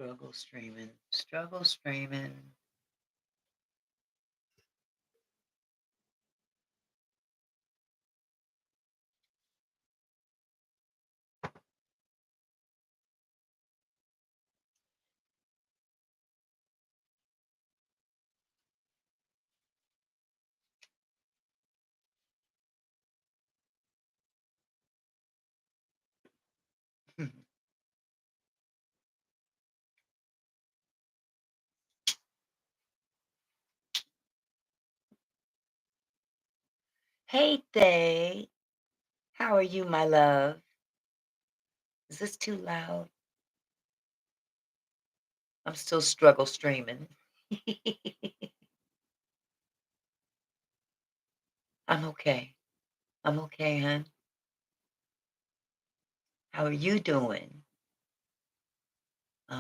Struggle streaming. Struggle streaming. Hey, Thay. How are you, my love? Is this too loud? I'm still struggle streaming. I'm okay. I'm okay, hon. How are you doing?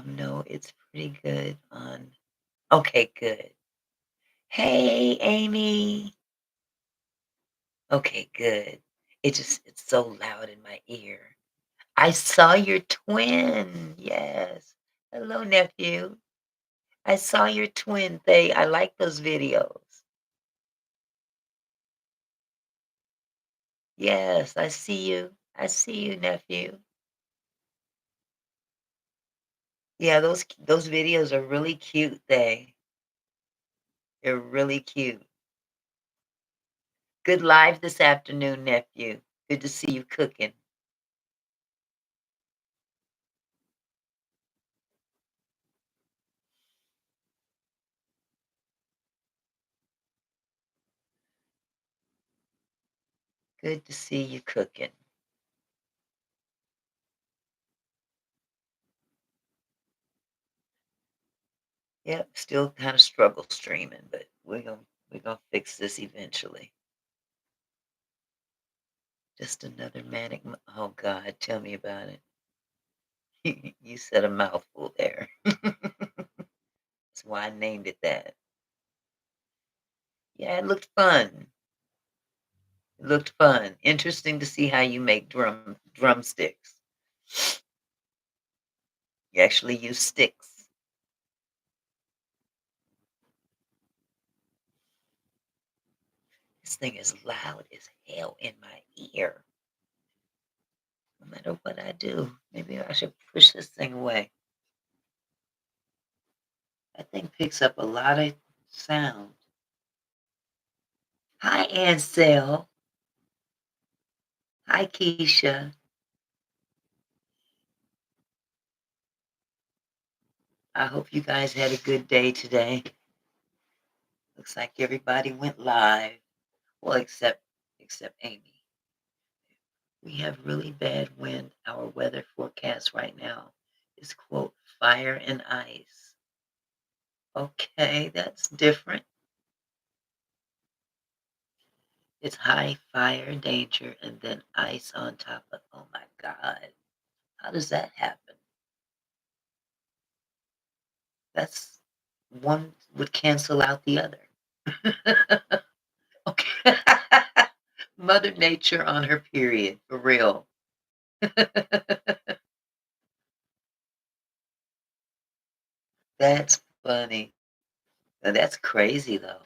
No, it's pretty good on. Okay, good. Hey, Amy. Okay, good. It's so loud in my ear. I saw your twin. Yes. Hello, nephew. I saw your twin thing. I like those videos. Yes, I see you. I see you, nephew. Yeah, those videos are really cute, they're really cute. Good live this afternoon, nephew. Good to see you cooking. Good to see you cooking. Yep, still kind of struggle streaming, but we're gonna fix this eventually. Just another oh God, tell me about it. You said a mouthful there. That's why I named it that. Yeah, it looked fun. It looked fun. Interesting to see how you make drumsticks. You actually use sticks. This thing is loud as hell in my ear. No matter what I do. Maybe I should push this thing away. That thing picks up a lot of sound. Hi, Ansel. Hi, Keisha. I hope you guys had a good day today. Looks like everybody went live. Well, except Amy. We have really bad wind. Our weather forecast right now is quote fire and ice. Okay, that's different. It's high fire danger and then ice on top of. Oh my God. How does that happen? That's one would cancel out the other. Okay. Mother Nature on her period, for real. That's funny. Now, that's crazy though.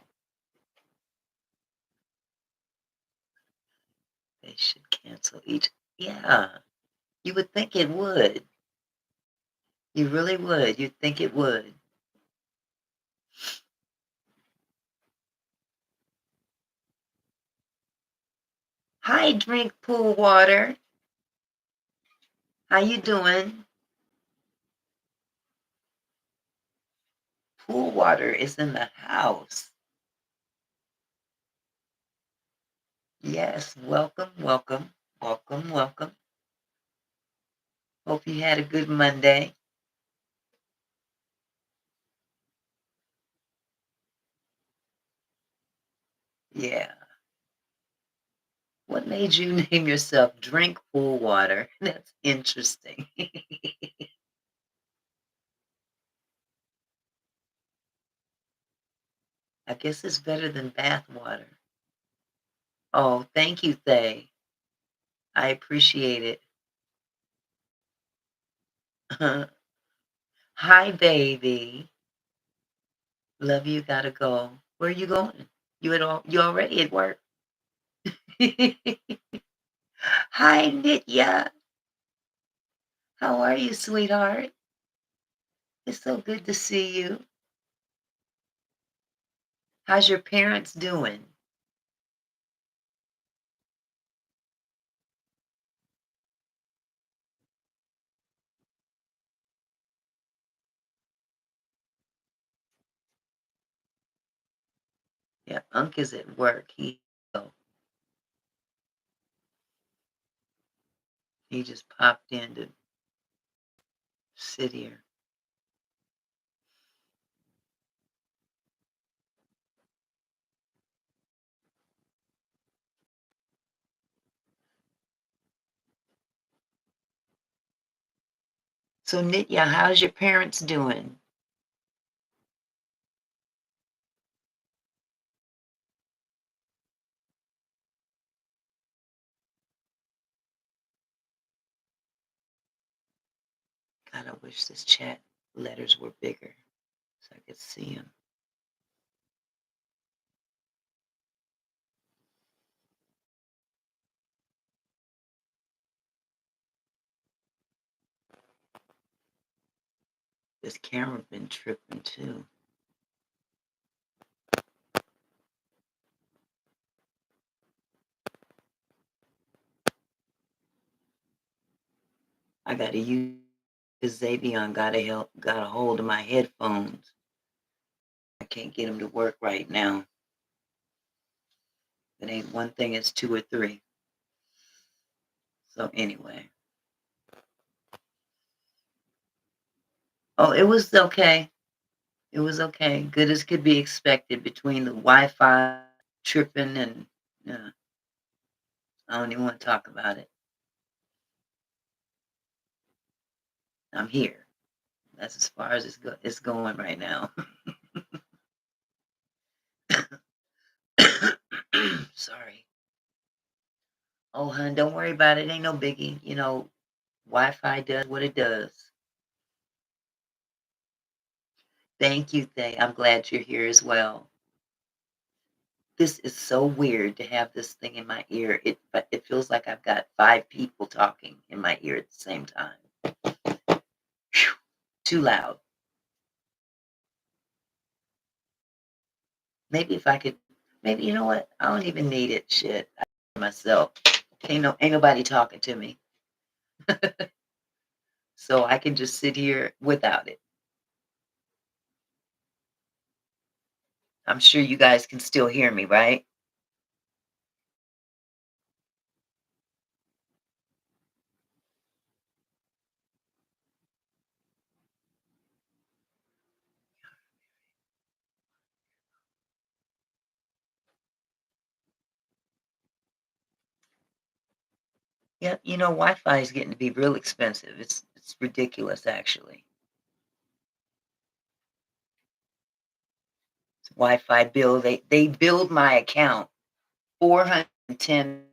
They should cancel each. Yeah, you would think it would. You really would. You'd think it would. Hi, drink pool water. How you doing? Pool water is in the house. Yes, welcome, welcome, welcome, welcome. Hope you had a good Monday. Yeah. What made you name yourself Drink Pool Water? That's interesting. I guess it's better than bath water. Oh, thank you, Thay. I appreciate it. Hi, baby. Love you. Gotta go. Where are you going? You already at work? Hi, Nitya. How are you, sweetheart? It's so good to see you. How's your parents doing? Yeah, Unc is at work. He just popped in to sit here. So, Nitya, how's your parents doing? God, I wish this chat letters were bigger so I could see them. This camera been tripping too. I gotta use Xavion got a hold of my headphones. I can't get them to work right now. It ain't one thing, it's two or three. So anyway. Oh, it was okay. It was okay. Good as could be expected between the Wi-Fi tripping and I don't even want to talk about it. I'm here. That's as far as it's going right now. Sorry. Oh, hun, don't worry about it. Ain't no biggie. Wi-Fi does what it does. Thank you, Thay. I'm glad you're here as well. This is so weird to have this thing in my ear. It feels like I've got five people talking in my ear at the same time. Phew, too loud. Maybe if I could, maybe you know what? I don't even need it. Shit, myself. Ain't nobody talking to me, so I can just sit here without it. I'm sure you guys can still hear me, right? Yep. Wi-Fi is getting to be real expensive. It's ridiculous, actually. Wi-Fi bill. They billed my account $410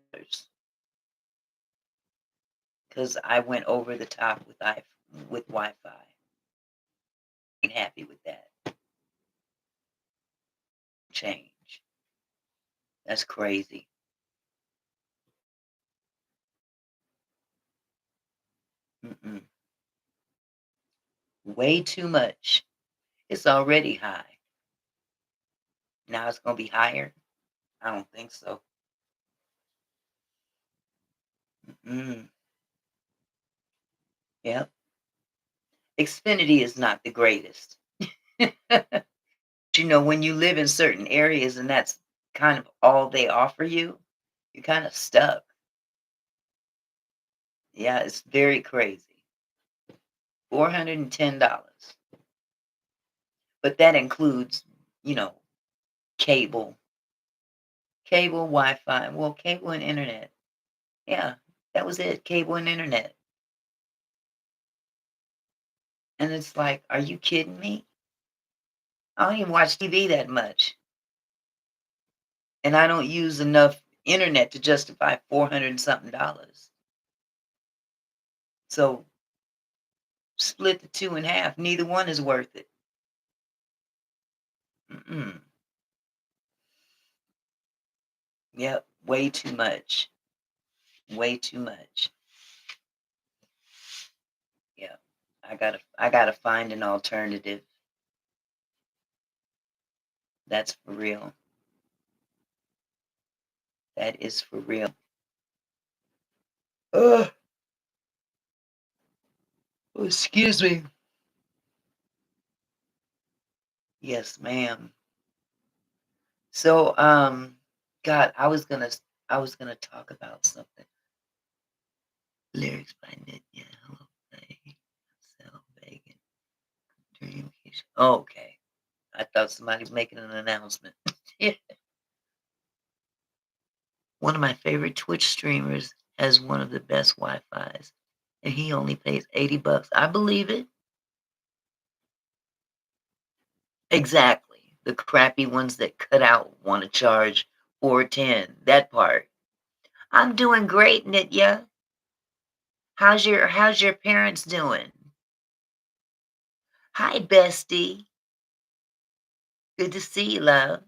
because I went over the top with Wi-Fi. Ain't happy with that change. That's crazy. Mm-mm. Way too much. It's already high. Now it's gonna be higher. I don't think so. Mm. Yep. Xfinity is not the greatest. When you live in certain areas and that's kind of all they offer you, you're kind of stuck. Yeah, it's very crazy. $410. But that includes, you know, cable, Wi-Fi, well, cable and internet. Yeah, that was it, cable and internet. And it's like, are you kidding me? I don't even watch TV that much. And I don't use enough internet to justify 400 and something dollars. So split the 2 in half. Neither one is worth it. Mm-mm. Yep, way too much. Way too much. Yeah. I gotta find an alternative. That's for real. That is for real. Ugh. Oh, excuse me. Yes, ma'am. So, God, I was gonna talk about something. Lyrics by Nick. Yeah, hello, play, sell, vegan, dream. Okay, I thought somebody was making an announcement. Yeah. One of my favorite Twitch streamers has one of the best Wi-Fi's, and he only pays $80. I believe it. Exactly. The crappy ones that cut out want to charge 410. That part. I'm doing great, Nitya. How's your parents doing? Hi, bestie. Good to see you, love.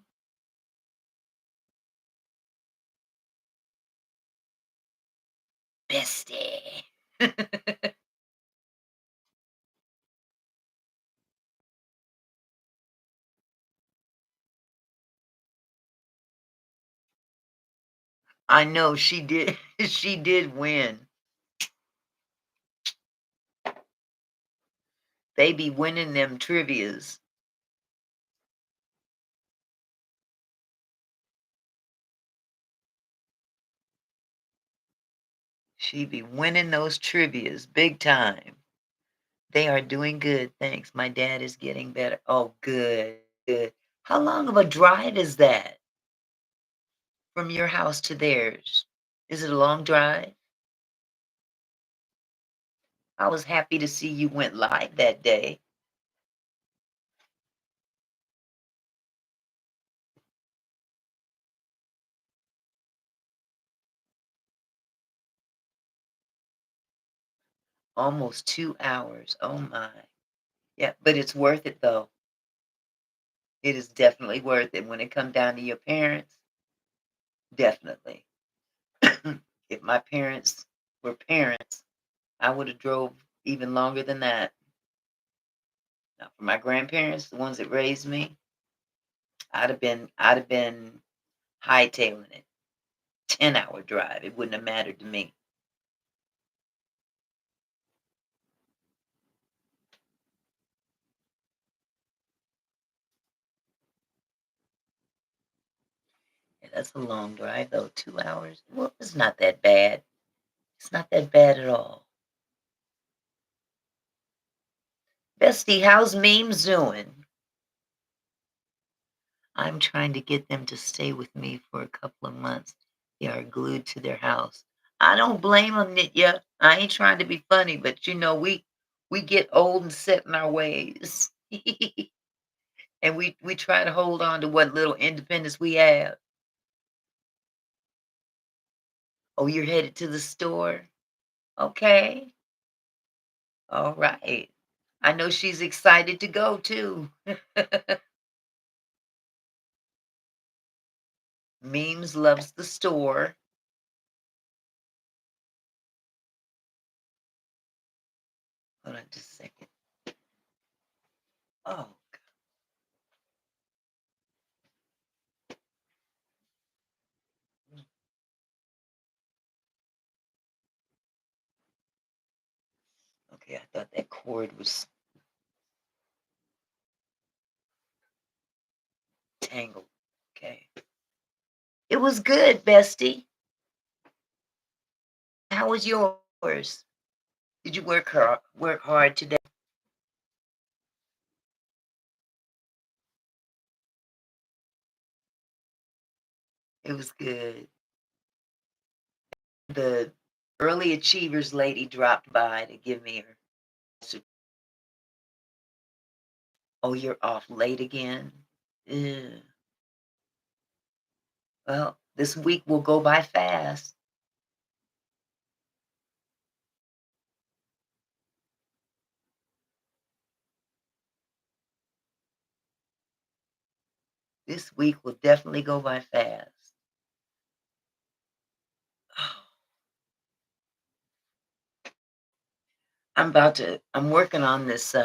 Bestie. I know she did. She did win. They be winning them trivias. She be winning those trivias big time. They are doing good, thanks. My dad is getting better. Oh, good, good. How long of a drive is that from your house to theirs? Is it a long drive? I was happy to see you went live that day. Almost 2 hours. Oh my. Yeah, but it's worth it though. It is definitely worth it when it comes down to your parents. Definitely. If my parents were parents, I would have drove even longer than that. Now, for my grandparents, the ones that raised me, I'd have been hightailing it. 10-hour drive. It wouldn't have mattered to me. Yeah, that's a long drive though. 2 hours. Well, it's not that bad. It's not that bad at all. Bestie, how's memes doing? I'm trying to get them to stay with me for a couple of months. They are glued to their house. I don't blame them, Nitya. I ain't trying to be funny, but we get old and set in our ways. And we try to hold on to what little independence we have. Oh, you're headed to the store? Okay. All right. I know she's excited to go too. Memes loves the store. Hold on just a second. Oh, okay. I thought that cord was tangled. Okay. It was good, bestie. How was yours? Did you work hard today? It was good. The early achievers lady dropped by to give me her. Oh, you're off late again? Ugh. Well, this week will go by fast. This week will definitely go by fast. I'm working on this,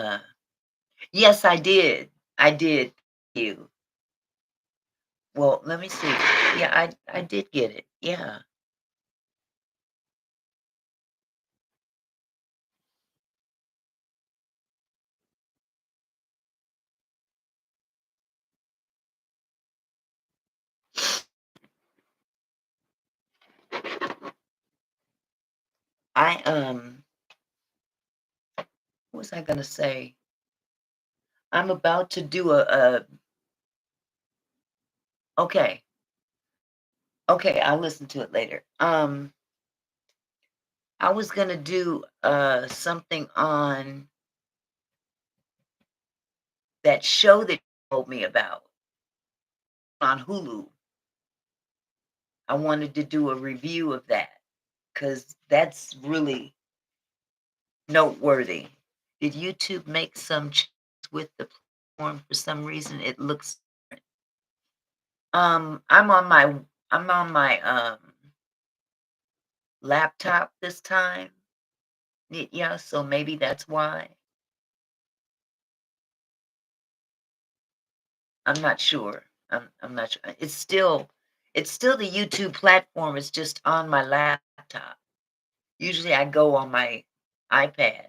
yes, I did. I did. You. Well, let me see. Yeah, I did get it. Yeah. I, what was I gonna say? I'm about to do a okay, okay, I'll listen to it later. I was gonna do, something on that show that you told me about on Hulu. I wanted to do a review of that because that's really noteworthy. Did YouTube make some changes with the platform for some reason? It looks I'm on my laptop this time. Yeah, so maybe that's why. I'm not sure. I'm not sure. It's still the YouTube platform, it's just on my laptop. Usually I go on my iPad.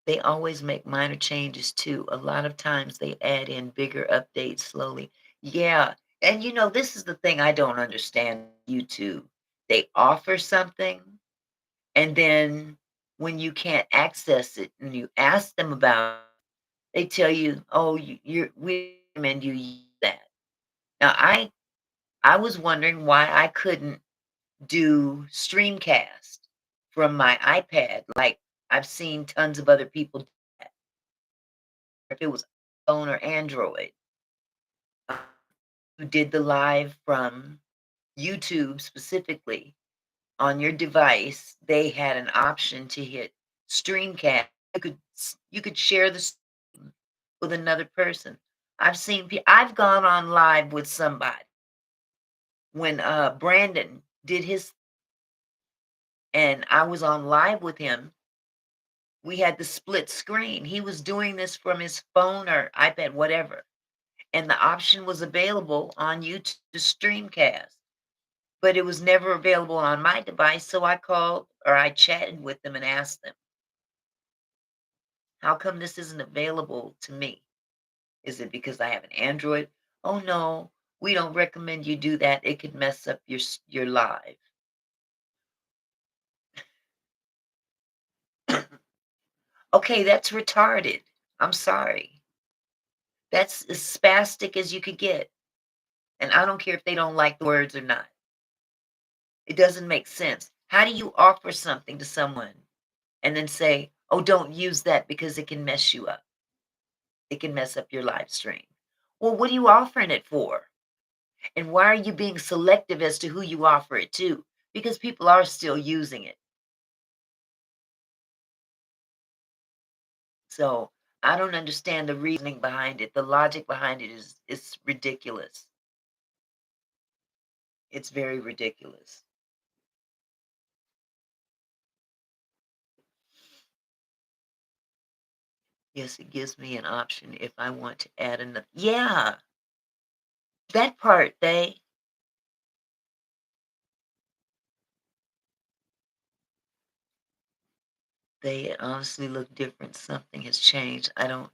They always make minor changes too. A lot of times they add in bigger updates slowly. Yeah. And this is the thing I don't understand YouTube. They offer something, and then when you can't access it and you ask them about it, they tell you, "Oh, we recommend you use that." Now I was wondering why I couldn't do Streamcast from my iPad like I've seen tons of other people do that. If it was phone or Android, uh, who did the live from YouTube specifically on your device, they had an option to hit Streamcast. You could share the stream with another person. I've gone on live with somebody when Brandon did his, and I was on live with him. We had the split screen. He was doing this from his phone or iPad, whatever, and the option was available on YouTube to Streamcast, but it was never available on my device. So I called or I chatted with them and asked them, "How come this isn't available to me? Is it because I have an Android?" "Oh no, we don't recommend you do that. It could mess up your live." Okay, that's retarded. I'm sorry. That's as spastic as you could get. And I don't care if they don't like the words or not. It doesn't make sense. How do you offer something to someone and then say, "Oh, don't use that because it can mess you up. It can mess up your live stream." Well, what are you offering it for? And why are you being selective as to who you offer it to? Because people are still using it. So I don't understand the reasoning behind it. The logic behind it is ridiculous. It's very ridiculous. Yes, it gives me an option if I want to add another. Yeah, that part they honestly look different. Something has changed. I don't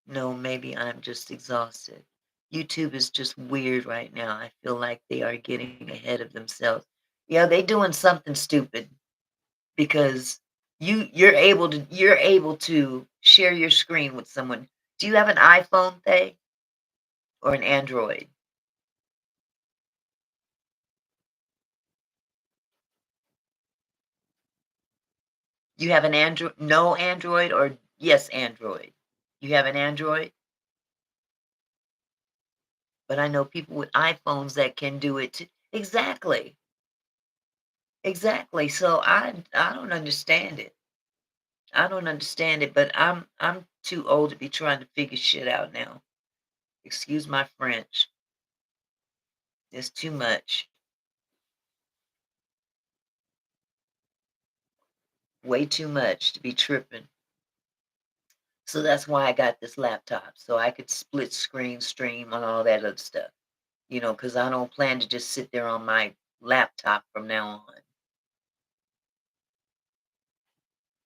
know. Maybe I'm just exhausted. YouTube is just weird right now. I feel like they are getting ahead of themselves. Yeah, they doing something stupid because you're able to share your screen with someone. Do you have an iPhone, Thay, or an Android? You have an Android? No Android or yes Android? You have an Android? But I know people with iPhones that can do it too. Exactly. Exactly. So I don't understand it. I don't understand it, but I'm too old to be trying to figure shit out now. Excuse my French. It's too much. Way too much to be tripping. So that's why I got this laptop, so I could split screen stream and all that other stuff, because I don't plan to just sit there on my laptop from now on.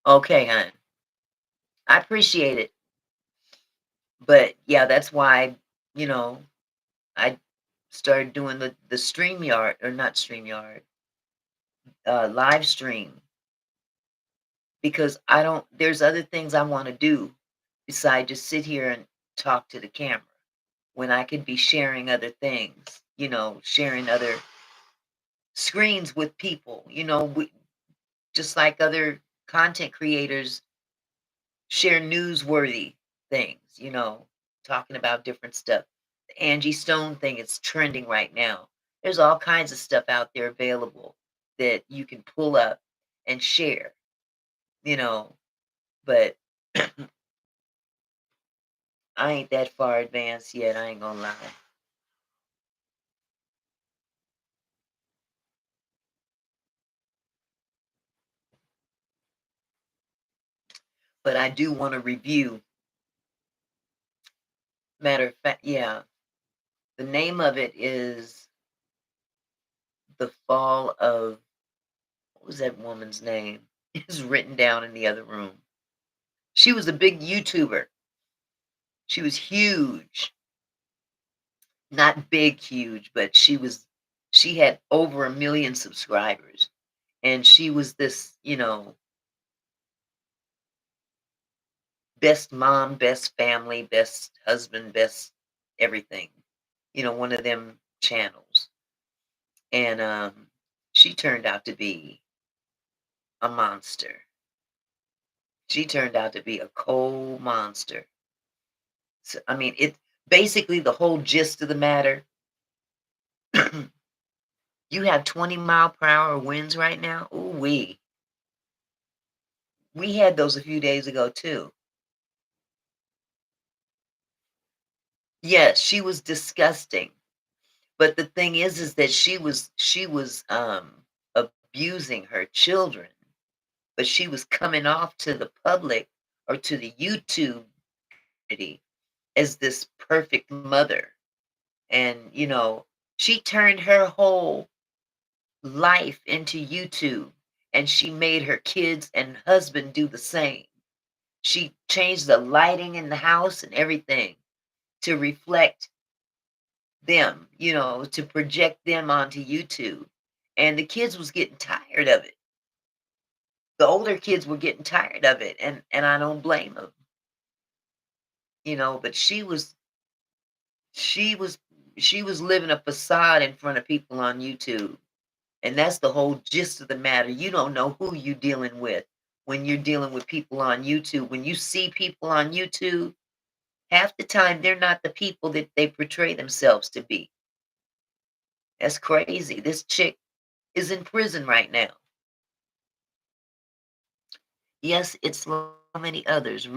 Okay, hon. I appreciate it. But yeah, that's why, you know, I started doing the StreamYard, or not StreamYard, live stream, because I don't there's other things I want to do besides just sit here and talk to the camera, when I could be sharing other things, sharing other screens with people, just like other content creators share newsworthy things, talking about different stuff. The Angie Stone thing is trending right now. There's all kinds of stuff out there available that you can pull up and share, you know, but I ain't that far advanced yet, I ain't gonna lie. But I do want to review. Matter of fact, yeah, the name of it is The Fall of, what was that woman's name? It's written down in the other room. She was a big YouTuber. She was huge. Not big huge, but she had over 1,000,000 subscribers. And she was this, best mom, best family, best husband, best everything. One of them channels. And she turned out to be a monster. She turned out to be a cold monster. So, I mean, it basically, the whole gist of the matter. You have 20-mile-per-hour winds right now. Ooh, we had those a few days ago too. Yes, she was disgusting. But the thing is that she was abusing her children, but she was coming off to the public, or to the YouTube community, as this perfect mother. And she turned her whole life into YouTube, and she made her kids and husband do the same. She changed the lighting in the house and everything to reflect them, to project them onto YouTube. And the kids was getting tired of it. The older kids were getting tired of it, and I don't blame them, but she was she was living a facade in front of people on YouTube. And that's the whole gist of the matter. You don't know who you're dealing with when you're dealing with people on YouTube. When you see people on YouTube, half the time they're not the people that they portray themselves to be. That's crazy. This chick is in prison right now. Yes, it's like so many others.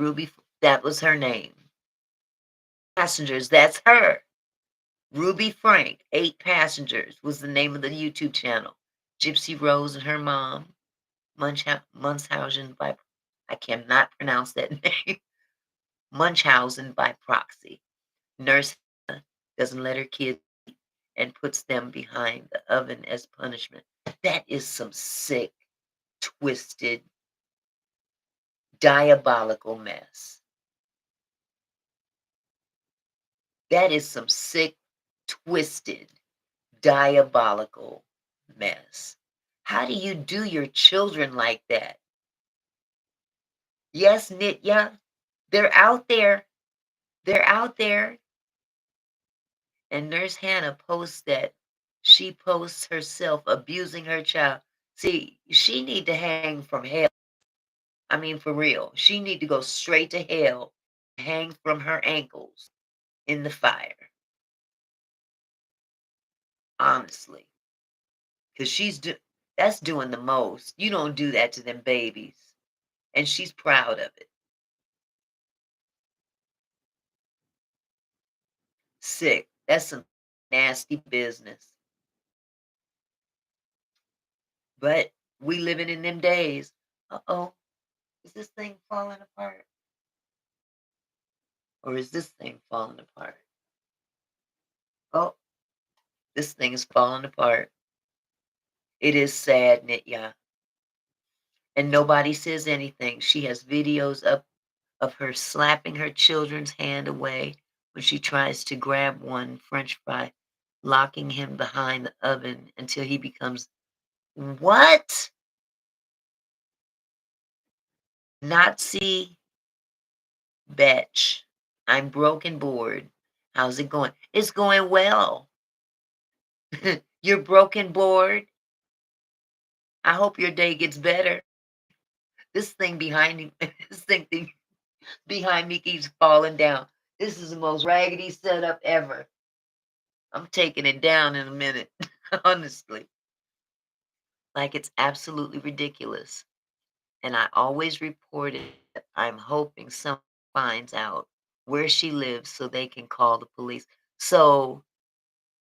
That was her name. Passengers, that's her. Ruby Frank, Eight Passengers was the name of the YouTube channel. Gypsy Rose and her mom, Munchausen by, I cannot pronounce that name. Munchausen by proxy. Nurse doesn't let her kids eat and puts them behind the oven as punishment. That is some sick, twisted, diabolical mess. That is some sick, twisted, diabolical mess. How do you do your children like that? Yes, Nitya, they're out there. They're out there. And Nurse Hannah posts that. She posts herself abusing her child. See, she need to hang from hell. I mean, for real. She need to go straight to hell, hang from her ankles in the fire. Honestly. Because that's doing the most. You don't do that to them babies. And she's proud of it. Sick. That's some nasty business. But we living in them days. Uh-oh. Is this thing falling apart? Or is this thing falling apart? Oh, this thing is falling apart. It is sad, Nitya. And nobody says anything. She has videos up of her slapping her children's hand away when she tries to grab one French fry, locking him behind the oven until he becomes what? Nazi bitch. I'm broken bored. How's it going? It's going well. You're broken bored. I hope your day gets better. This thing behind me, this thing behind me keeps falling down. This is the most raggedy setup ever. I'm taking it down in a minute, honestly. Like it's absolutely ridiculous. And I always report it. I'm hoping someone finds out where she lives so they can call the police. So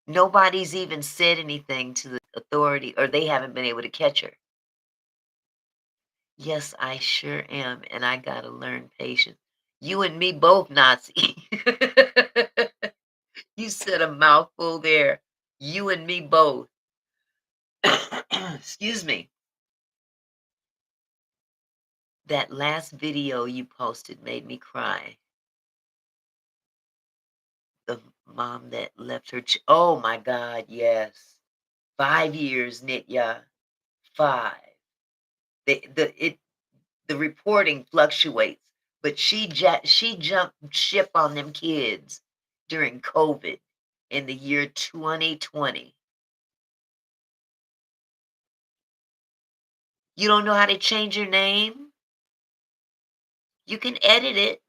nobody's even said anything to the authority, or they haven't been able to catch her. Yes, I sure am, and I gotta learn patience. You and me both, Nazi. You said a mouthful there. You and me both. Excuse me. That last video you posted made me cry. The mom that left her oh my God, yes. 5 years, Nitya. 5. The reporting fluctuates, but she jumped ship on them kids during COVID in the year 2020. You don't know how to change your name? You can edit it.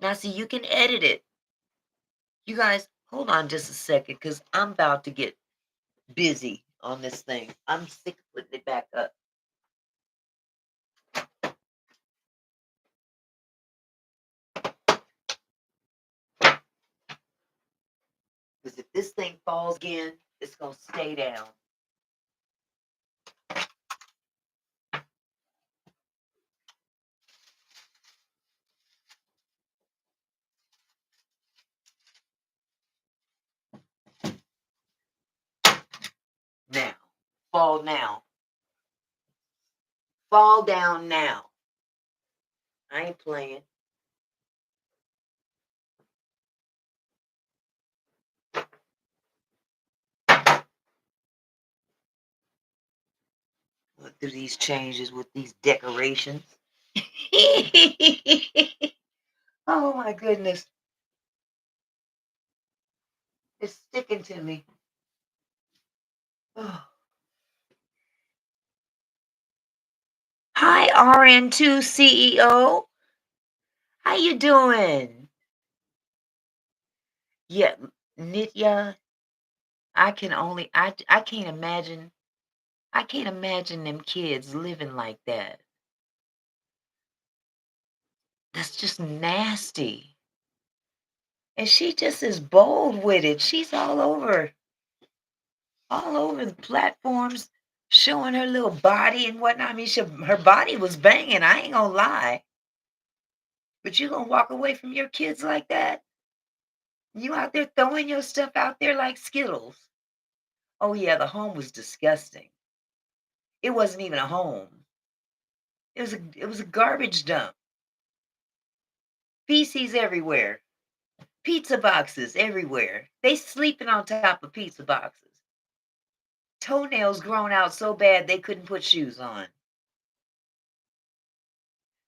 Now see, you can edit it. You guys, hold on just a second, because I'm about to get busy on this thing. I'm sick of putting it back up. Because if this thing falls again, it's gonna stay down. Now. Fall now. Fall down now. I ain't playing. Look through these changes with these decorations. Oh my goodness. It's sticking to me. Oh. Hi, RN2 CEO. How you doing? Yeah, Nitya, I can't imagine them kids living like that. That's just nasty. And she just is bold with it. She's all over the platforms, showing her little body and whatnot. I mean, her body was banging. I ain't gonna lie. But you gonna walk away from your kids like that? You out there throwing your stuff out there like Skittles. Oh yeah, the home was disgusting. It wasn't even a home. It was a garbage dump. Feces everywhere. Pizza boxes everywhere. They sleeping on top of pizza boxes. Toenails grown out so bad they couldn't put shoes on.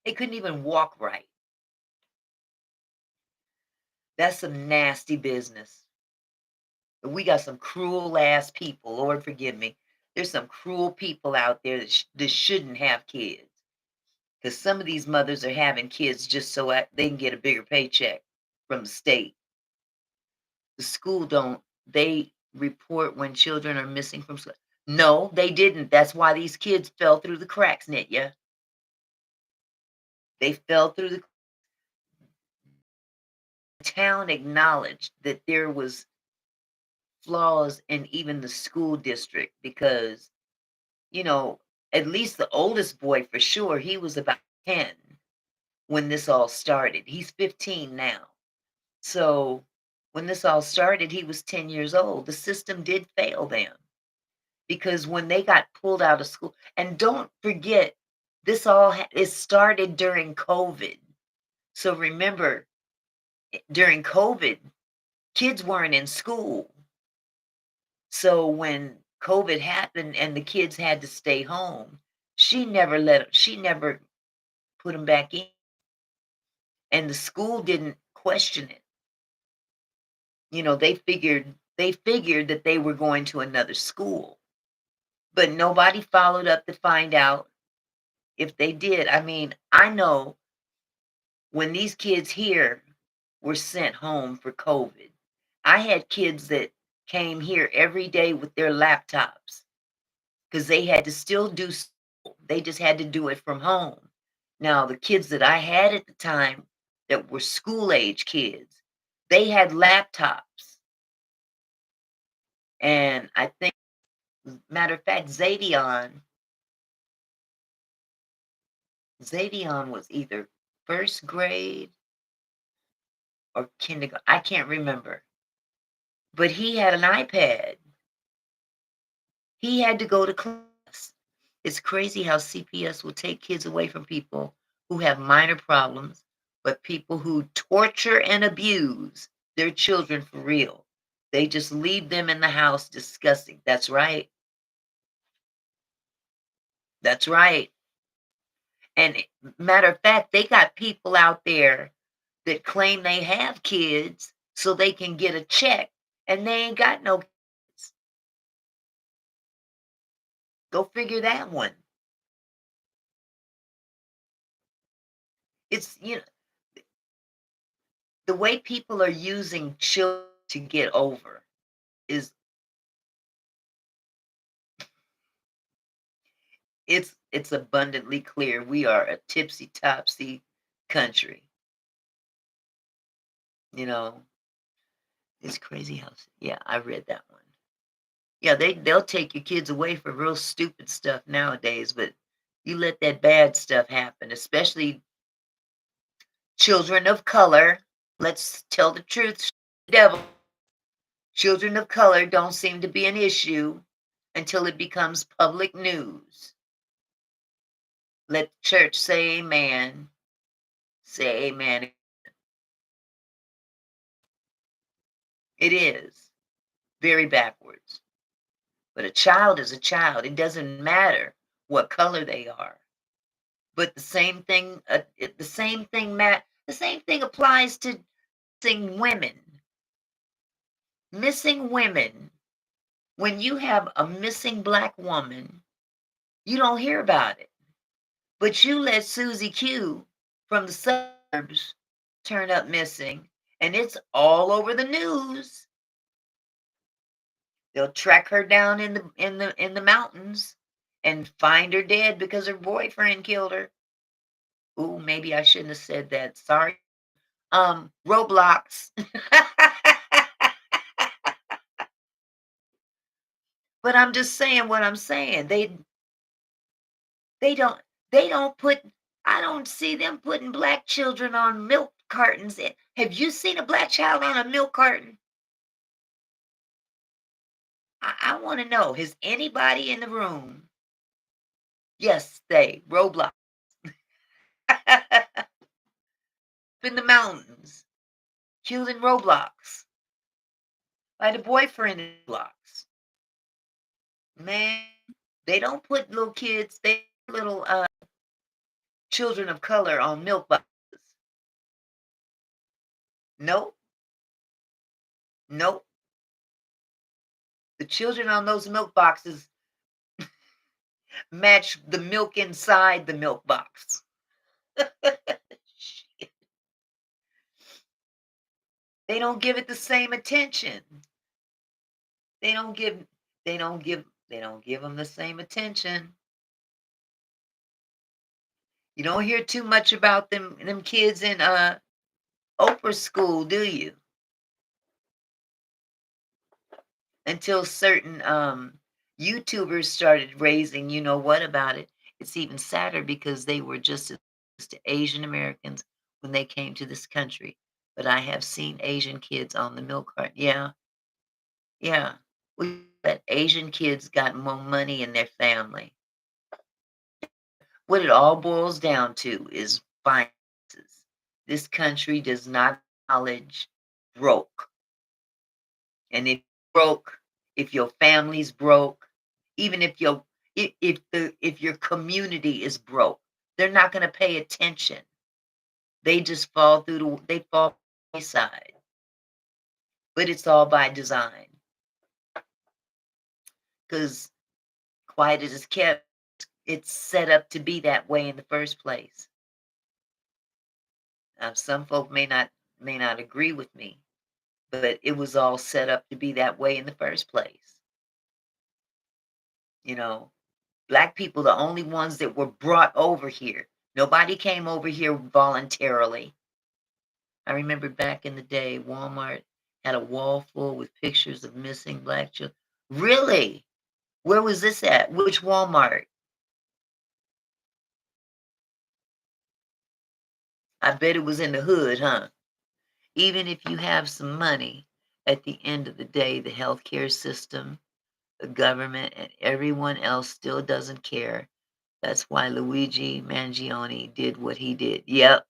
They couldn't even walk right. That's some nasty business. We got some cruel ass people. Lord forgive me. There's some cruel people out there that shouldn't have kids. Because some of these mothers are having kids just so they can get a bigger paycheck from the state. The school don't. They report when children are missing from school. No, they didn't. That's why these kids fell through the cracks, Nitya. They fell through the town acknowledged that there was flaws in even the school district because, you know, at least the oldest boy for sure, he was about 10 when this all started. He's 15 now. So when this all started, he was 10 years old. The system did fail them because when they got pulled out of school, and don't forget, this all it started during COVID. So remember, during COVID, kids weren't in school. So when COVID happened and the kids had to stay home, she never put them back in, and the school didn't question it. You know, they figured that they were going to another school, but nobody followed up to find out if they did. I mean, I know when these kids here were sent home for COVID, I had kids that came here every day with their laptops because they had to still do school. They just had to do it from home. Now, the kids that I had at the time that were school age kids, they had laptops. And I think, matter of fact, Xavion was either first grade or kindergarten. I can't remember. But he had an iPad. He had to go to class. It's crazy how CPS will take kids away from people who have minor problems, but people who torture and abuse their children for real. They just leave them in the house disgusting. That's right. That's right. And matter of fact, they got people out there that claim they have kids so they can get a check and they ain't got no kids. Go figure that one. It's, the way people are using children to get over is it's abundantly clear we are a tipsy topsy country. You know, it's crazy how yeah, I read that one. Yeah, they'll take your kids away for real stupid stuff nowadays, but you let that bad stuff happen, especially children of color. Let's tell the truth, devil. Children of color don't seem to be an issue until it becomes public news. Let the church say amen. Say amen. It is very backwards. But a child is a child. It doesn't matter what color they are. But the same thing applies to missing women. Missing women. When you have a missing black woman, you don't hear about it. But you let Susie Q from the suburbs turn up missing, and it's all over the news. They'll track her down in the mountains and find her dead because her boyfriend killed her. Ooh, maybe I shouldn't have said that. Sorry. Roblox. But I'm just saying what I'm saying. They don't they don't put I don't see them putting black children on milk cartons. Have you seen a black child on a milk carton? I want to know, has anybody in the room? Yes, they Roblox in the mountains, killed in Roblox by the boyfriend in Roblox. Man, they don't put little kids, they little children of color on milk boxes. Nope, nope. The children on those milk boxes match the milk inside the milk box. They don't give it the same attention. They don't give they don't give them the same attention. You don't hear too much about them kids in Oprah school, do you? Until certain YouTubers started raising, you know what about it. It's even sadder because they were just as to Asian Americans when they came to this country. But I have seen Asian kids on the milk cart. Yeah, yeah. That Asian kids got more money in their family. What it all boils down to is finances. This country does not acknowledge broke. And if broke, if your family's broke, even if your community is broke, they're not going to pay attention. They just they fall by the wayside. But it's all by design because quiet as it's kept, it's set up to be that way in the first place. Some folk may not agree with me, but it was all set up to be that way in the first place. You know, black people, the only ones that were brought over here. Nobody came over here voluntarily. I remember back in the day, Walmart had a wall full with pictures of missing black children. Really? Where was this at? Which Walmart? I bet it was in the hood, huh? Even if you have some money, at the end of the day, the healthcare system, the government, and everyone else still doesn't care. That's why Luigi Mangione did what he did. Yep,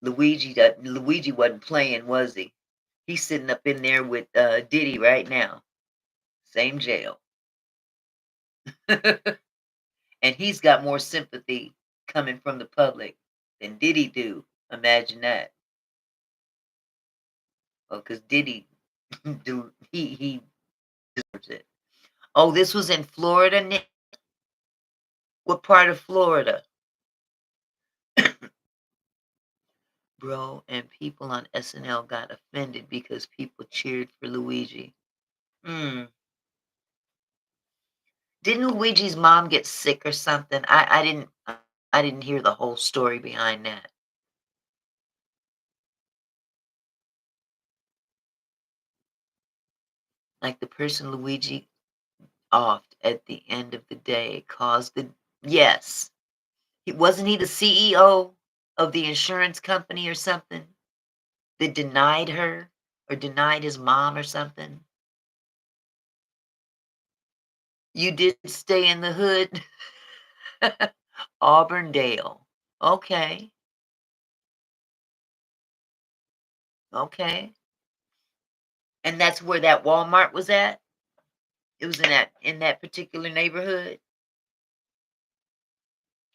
Luigi wasn't playing, was he? He's sitting up in there with Diddy right now. Same jail. And he's got more sympathy coming from the public than Diddy do. Imagine that. Well, because Diddy do he deserves it. Oh, this was in Florida, Nick? What part of Florida? Bro, and people on SNL got offended because people cheered for Luigi. Mm. Didn't Luigi's mom get sick or something? I didn't hear the whole story behind that. Like the person Luigi offed at the end of the day caused the yes. Wasn't he the CEO of the insurance company or something that denied her or denied his mom or something? You did stay in the hood? Auburndale. Okay. Okay. And that's where that Walmart was at? It was in that particular neighborhood?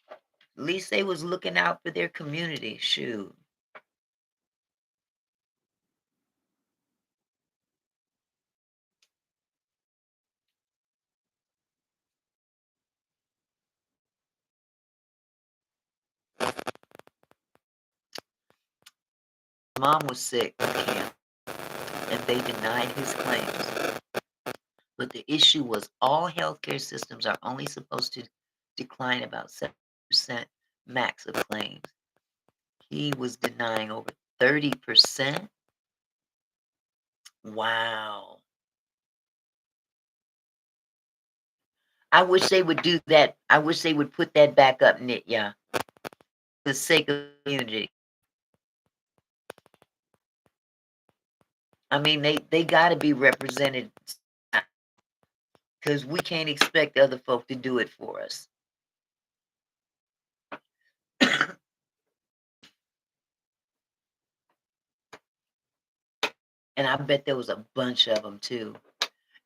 At least they was looking out for their community, shoot. Mom was sick on camp, and they denied his claims. But the issue was all healthcare systems are only supposed to decline about 7% max of claims. He was denying over 30%. Wow. I wish they would do that. I wish they would put that back up, Nit, yeah, for the sake of the community. I mean, they got to be represented because we can't expect other folk to do it for us. And I bet there was a bunch of them too.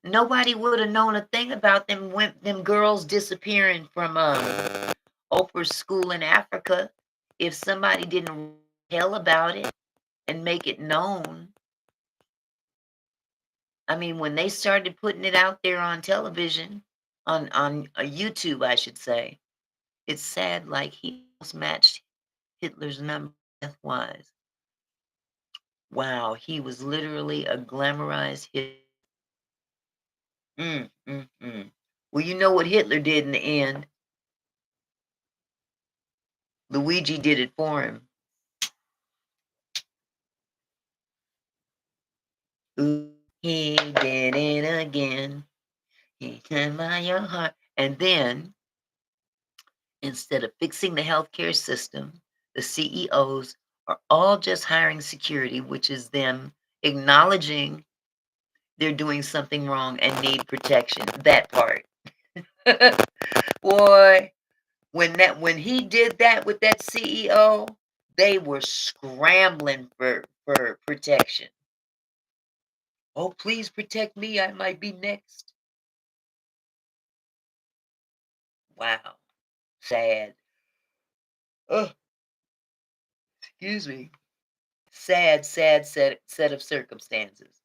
Nobody would have known a thing about them girls disappearing from Oprah's school in Africa if somebody didn't tell about it and make it known. I mean, when they started putting it out there on television, on YouTube, I should say, it's sad. Like he almost matched Hitler's number death wise. Wow, he was literally a glamorized hit. Mm, mm, mm. Well, you know what Hitler did in the end. Luigi did it for him. Ooh, he did it again. He came by your heart. And then, instead of fixing the healthcare system, the CEOs are all just hiring security, which is them acknowledging they're doing something wrong and need protection. That part. Boy, when he did that with that CEO, they were scrambling for protection. Oh, please protect me. I might be next. Wow. Sad. Oh, excuse me. Sad set of circumstances.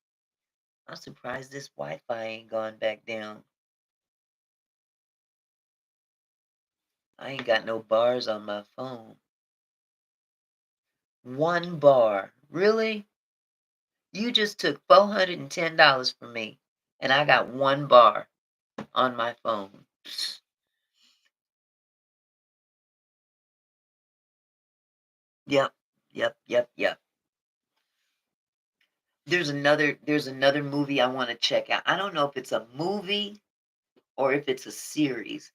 I'm surprised this Wi-Fi ain't gone back down. I ain't got no bars on my phone. One bar. Really? You just took $410 from me, and I got one bar on my phone. Yep, yep. There's another movie I want to check out. I don't know if it's a movie or if it's a series.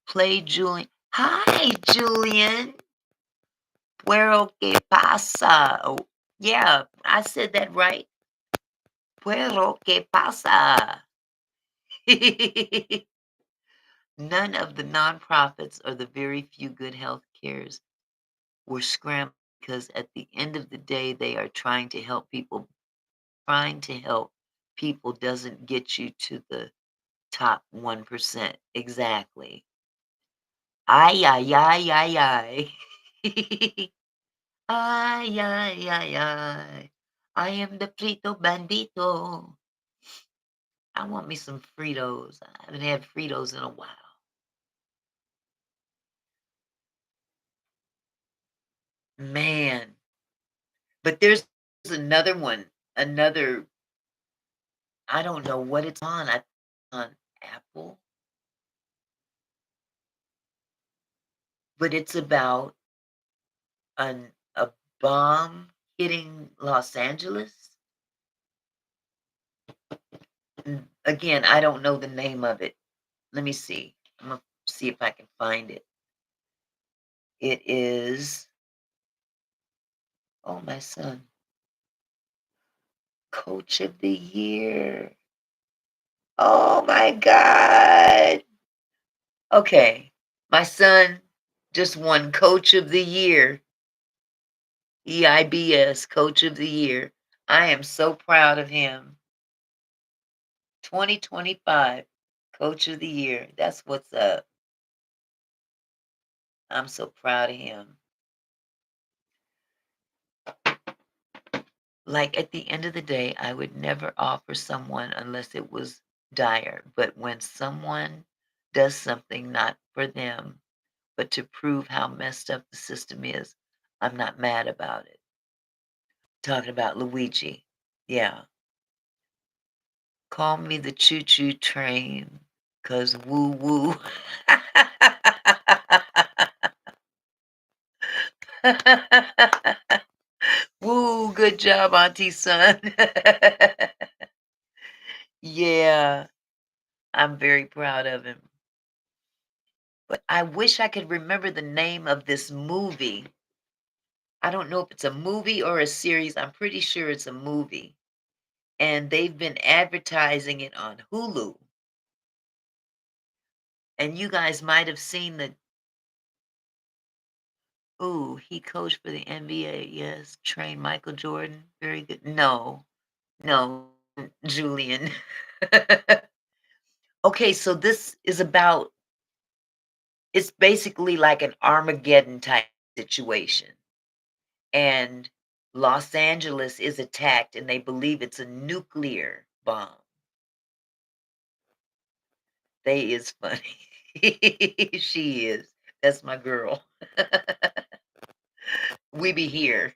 Play Julian. Hi, Julian. Puero que pasa? Oh, yeah, I said that right. Puero que pasa? None of the nonprofits or the very few good health cares were scrambled because at the end of the day, they are trying to help people. Trying to help people doesn't get you to the top 1%. Exactly. Ay, ay, ay, ay, ay. Ay, ay, ay, ay. I am the Frito Bandito. I want me some Fritos. I haven't had Fritos in a while. Man. But there's another one, another, I don't know what it's on. On Apple, but it's about a bomb hitting Los Angeles. Again, I don't know the name of it. Let me see. I'm gonna see if I can find it. It is, oh, my son, Coach of the Year. Oh my God. Okay. My son just won Coach of the Year, EIBS Coach of the Year. I am so proud of him. 2025 Coach of the Year. That's what's up. I'm so proud of him. Like, at the end of the day, I would never offer someone unless it was dire. But when someone does something not for them, but to prove how messed up the system is, I'm not mad about it. Talking about Luigi. Yeah. Call me the choo choo train, 'cause woo woo. Woo, good job, Auntie Son. Yeah, I'm very proud of him. But I wish I could remember the name of this movie. I don't know if it's a movie or a series. I'm pretty sure it's a movie. And they've been advertising it on Hulu. And you guys might have seen the, ooh, he coached for the NBA. Yes, trained Michael Jordan. Very good. No, no, Julian. Okay, so this is about, it's basically like an Armageddon type situation. And Los Angeles is attacked and they believe it's a nuclear bomb. They is funny. She is. That's my girl. We be here.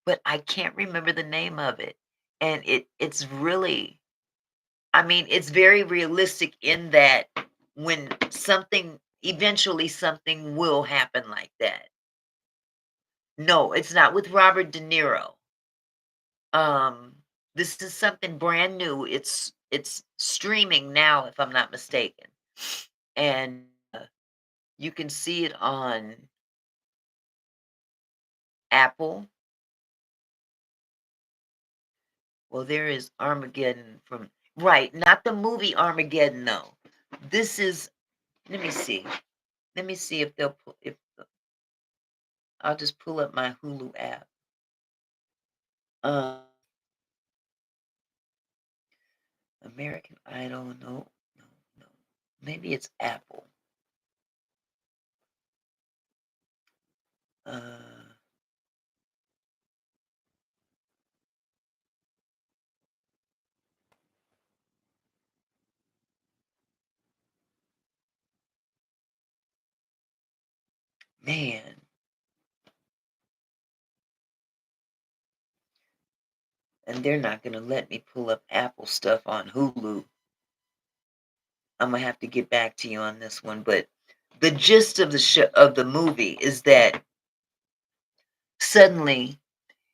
But I can't remember the name of it. And it's really, I mean, it's very realistic in that when something Eventually, something will happen like that. No, it's not with Robert De Niro. Um, this is something brand new. It's streaming now, if I'm not mistaken, and you can see it on Apple. Well, there is Armageddon from right, not the movie Armageddon, though. This is. Let me see. Let me see if they'll pu if I'll just pull up my Hulu app. Uh, American Idol, no, no, no. Maybe it's Apple. Uh, man, and they're not gonna let me pull up Apple stuff on Hulu. Imma have to get back to you on this one, but the gist of the movie is that suddenly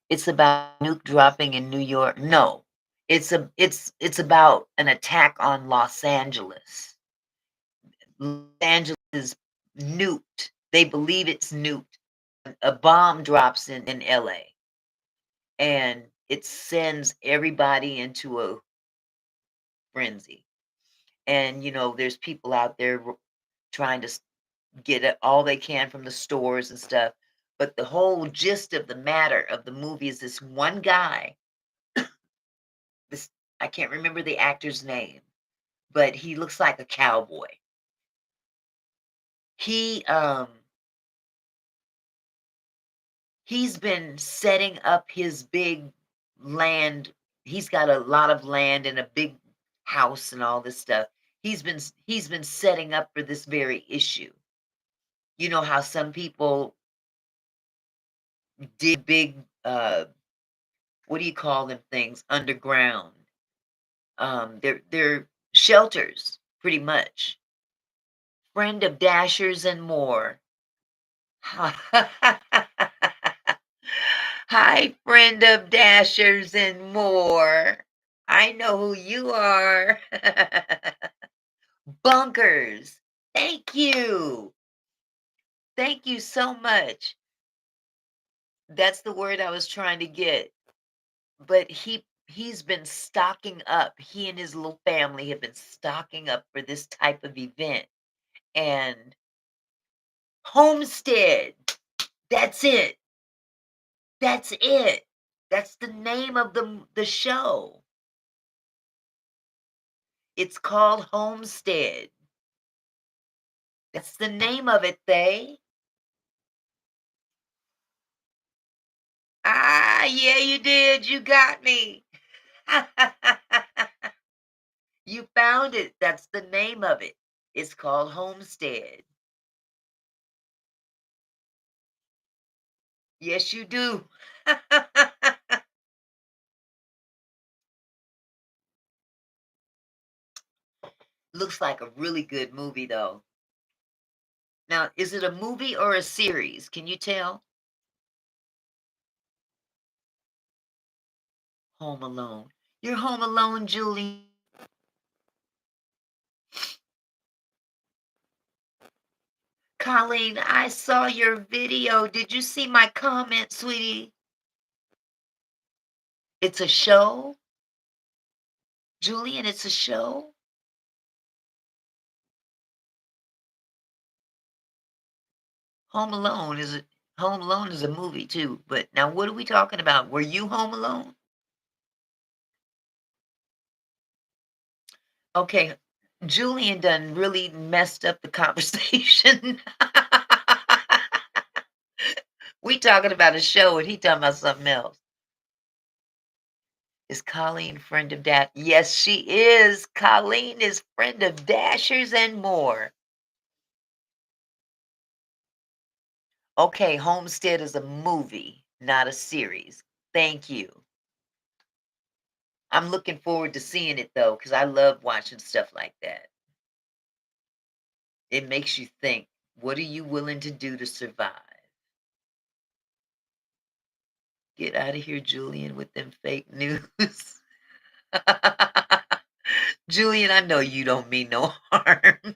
it's about nuke dropping in New York. No, it's about an attack on Los Angeles. Los Angeles is nuked. They believe it's nuked. A bomb drops in LA and it sends everybody into a frenzy. And there's people out there trying to get all they can from the stores and stuff. But the whole gist of the matter of the movie is this one guy, this I can't remember the actor's name, but he looks like a cowboy. He he's been setting up his big land. He's got a lot of land and a big house and all this stuff. He's been setting up for this very issue. You know how some people dig big what do you call them things underground? They're shelters pretty much. Friend of Dashers and more. Hi, friend of Dashers and more. I know who you are. Bunkers. Thank you. Thank you so much. That's the word I was trying to get. But he's been stocking up. He and his little family have been stocking up for this type of event. And Homestead. That's it. That's it. That's the name of the show. It's called Homestead. That's the name of it, they. Ah, yeah, you did. You got me. You found it. That's the name of it. It's called Homestead. Yes, you do. Looks like a really good movie, though. Now, is it a movie or a series? Can you tell? Home Alone. You're home alone, Julie. Colleen, I saw your video. Did you see my comment, sweetie? It's a show? Julian, it's a show? Home Alone is a Home Alone is a movie too. But now what are we talking about? Were you home alone? Okay. Julian done really messed up the conversation. We talking about a show and he talking about something else. Is Colleen friend of Dash? Yes, she is. Colleen is friend of Dashers and more. Okay, Homestead is a movie, not a series. Thank you. I'm looking forward to seeing it though, because I love watching stuff like that. It makes you think, what are you willing to do to survive? Get out of here, Julian, with them fake news. Julian, I know you don't mean no harm.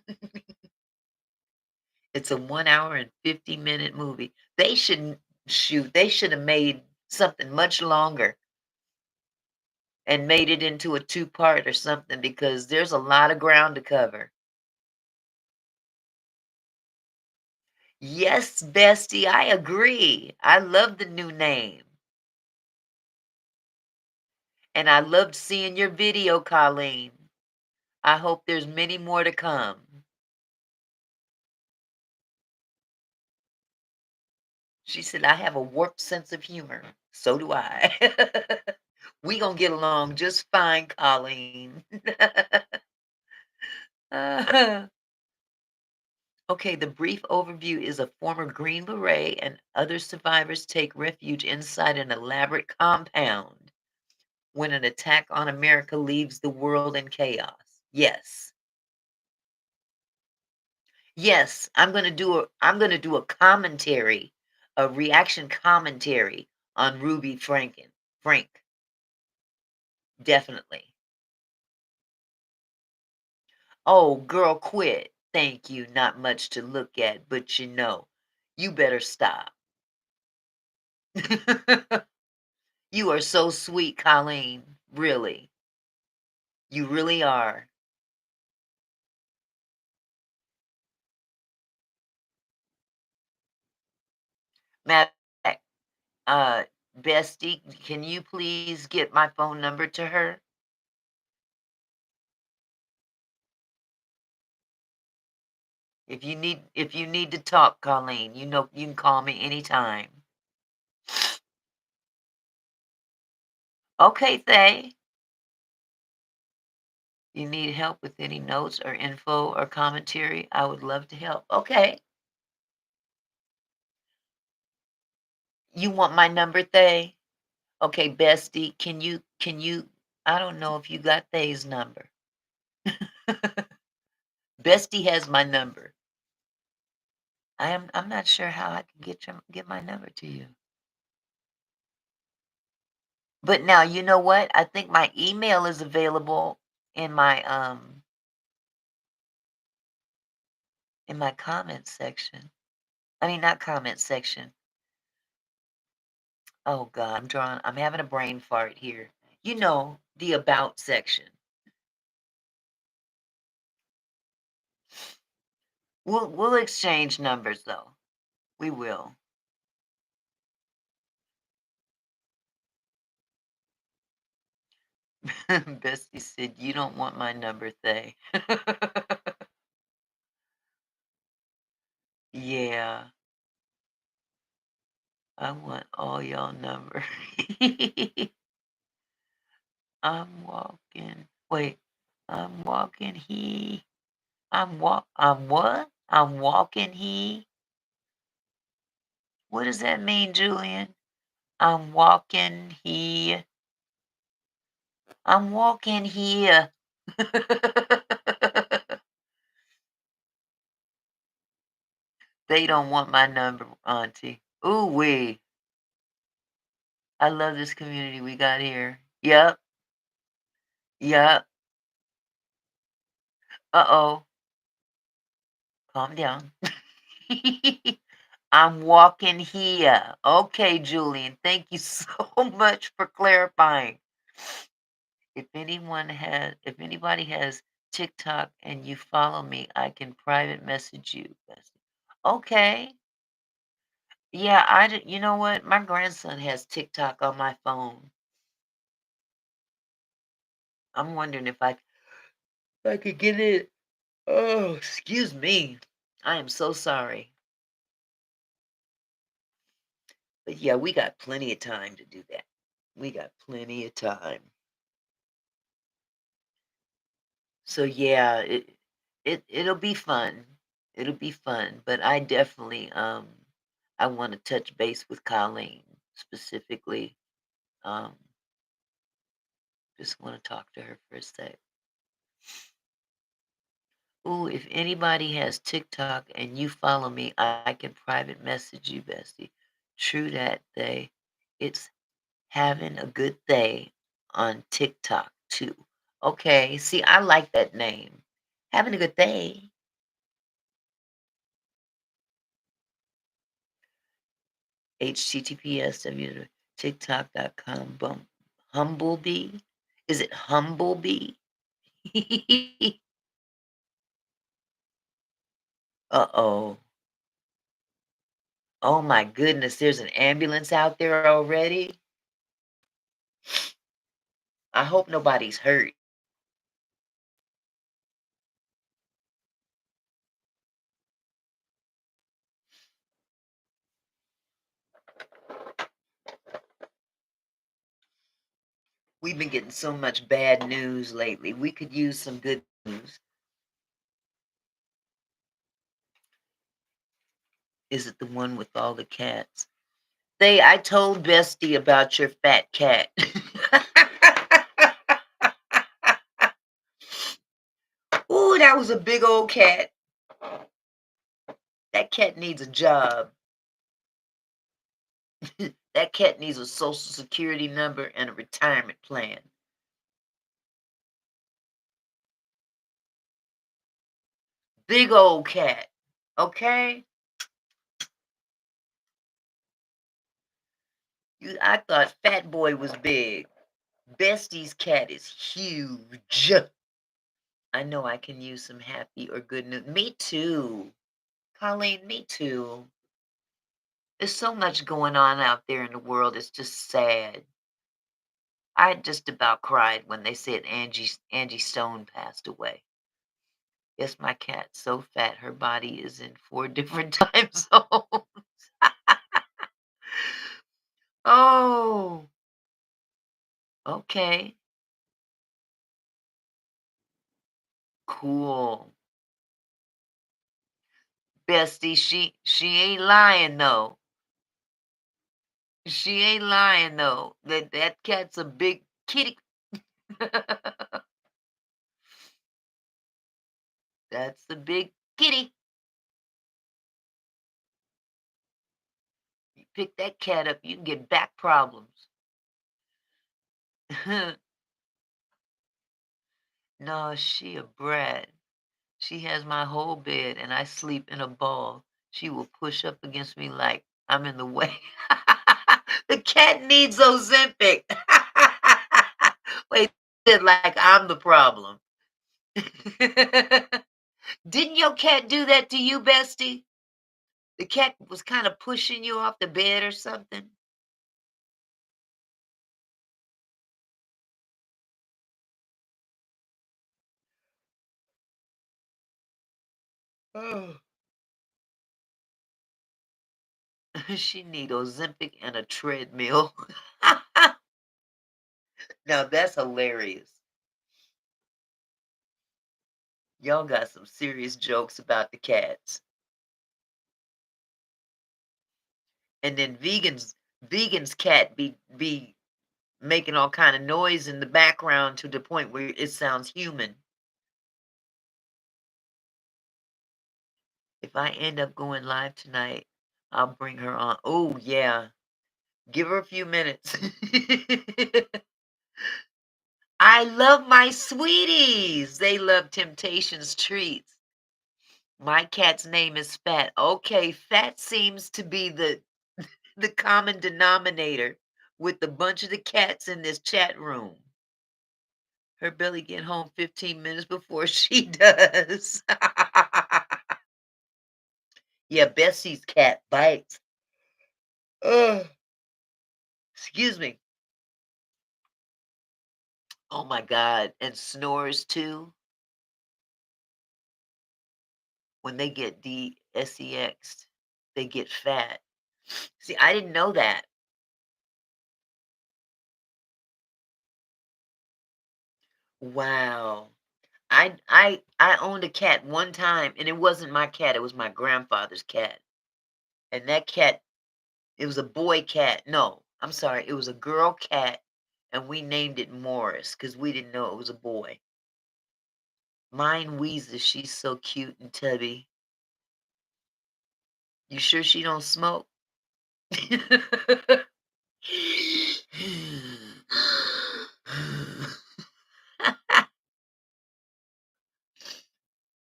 It's a 1 hour and 50-minute movie. They should have made something much longer and made it into a two-part or something because there's a lot of ground to cover. Yes, bestie, I agree. I love the new name. And I loved seeing your video, Colleen. I hope there's many more to come. She said, I have a warped sense of humor. So do I. We gonna get along just fine, Colleen. Okay, the brief overview is a former Green Beret and other survivors take refuge inside an elaborate compound when an attack on America leaves the world in chaos. Yes. Yes, I'm gonna do a commentary, a reaction commentary on Ruby Frank, definitely. Oh, girl, quit. Thank you. Not much to look at, but you better stop. You are so sweet, Colleen. Really. You really are. Matter of fact, uh, Bestie, can you please get my phone number to her? If you need to talk, Colleen, you can call me anytime. Okay, Thay. You need help with any notes or info or commentary? I would love to help. Okay. You want my number, Thay? Okay, Bestie, can you I don't know if you got Thay's number. Bestie has my number. I'm not sure how I can get my number to you. But now you know what? I think my email is available in my comment section. I mean not comment section. Oh God, I'm having a brain fart here. The about section. We'll exchange numbers though. We will. Bestie said, "You don't want my number, Thay." Yeah, I want all y'all number. I'm walking. Wait, I'm walking he. I'm what? I'm walking he. What does that mean, Julian? I'm walking he. I'm walking here. They don't want my number, Auntie. Ooh wee. I love this community we got here. Yep. Yep. Uh-oh. Calm down. I'm walking here. Okay, Julian. Thank you so much for clarifying. If anybody has TikTok and you follow me, I can private message you. Okay. Yeah, you know what? My grandson has TikTok on my phone. I'm wondering if I could get it. Oh, excuse me. I am so sorry. But yeah, we got plenty of time to do that. We got plenty of time. So yeah, it'll be fun. It'll be fun. But I want to touch base with Colleen specifically. Um, just want to talk to her for a sec. Ooh, if anybody has TikTok and you follow me, I can private message you, bestie. True that day. It's having a good day on TikTok too. Okay, see, I like that name. Having a good day. HTTPS TikTok.com. Humblebee. Is it Humblebee? Uh-oh. Oh my goodness, there's an ambulance out there already. I hope nobody's hurt. We've been getting so much bad news lately. We could use some good news. Is it the one with all the cats? I told Bestie about your fat cat. Ooh, that was a big old cat. That cat needs a job. That cat needs a social security number and a retirement plan. Big old cat. Okay? I thought Fat Boy was big. Bestie's cat is huge. I know I can use some happy or good news. Me too. Colleen, me too. There's so much going on out there in the world. It's just sad. I just about cried when they said Angie Stone passed away. Yes, my cat's so fat her body is in 4 different time zones. Oh, okay. Cool. Bestie, she ain't lying though. She ain't lying though. That cat's a big kitty. That's the big kitty. You pick that cat up, you can get back problems. No, she a brat. She has my whole bed and I sleep in a ball. She will push up against me like I'm in the way. The cat needs Ozempic. Wait, like I'm the problem. Didn't your cat do that to you, Bestie? The cat was kind of pushing you off the bed or something? Oh. She need Ozempic and a treadmill. Now that's hilarious. Y'all got some serious jokes about the cats. And then vegans cat be making all kind of noise in the background to the point where it sounds human. If I end up going live tonight, I'll bring her on. Oh yeah. Give her a few minutes. I love my sweeties. They love Temptation's treats. My cat's name is Fat. Okay, Fat seems to be the common denominator with the bunch of the cats in this chat room. Her belly get home 15 minutes before she does. Yeah, Bessie's cat bites. Ugh, excuse me. Oh my God. And snores too. When they get DSEX, they get fat. See, I didn't know that. Wow. I owned a cat one time and it wasn't my cat, it was my grandfather's cat. And that cat, it was a boy cat. No, I'm sorry, it was a girl cat and we named it Morris because we didn't know it was a boy. Mine wheezes. She's so cute and tubby. You sure she don't smoke?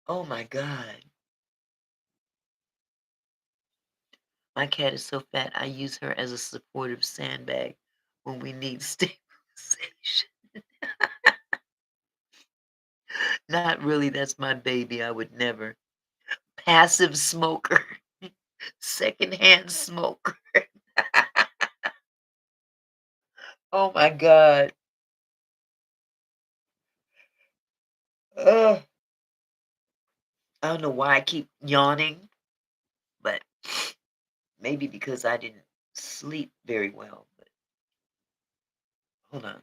Oh my god. My cat is so fat, I use her as a supportive sandbag when we need stabilization. Not really, that's my baby, I would never. Passive smoker, secondhand smoker. Oh my god. Ugh. I don't know why I keep yawning, but maybe because I didn't sleep very well, but hold on.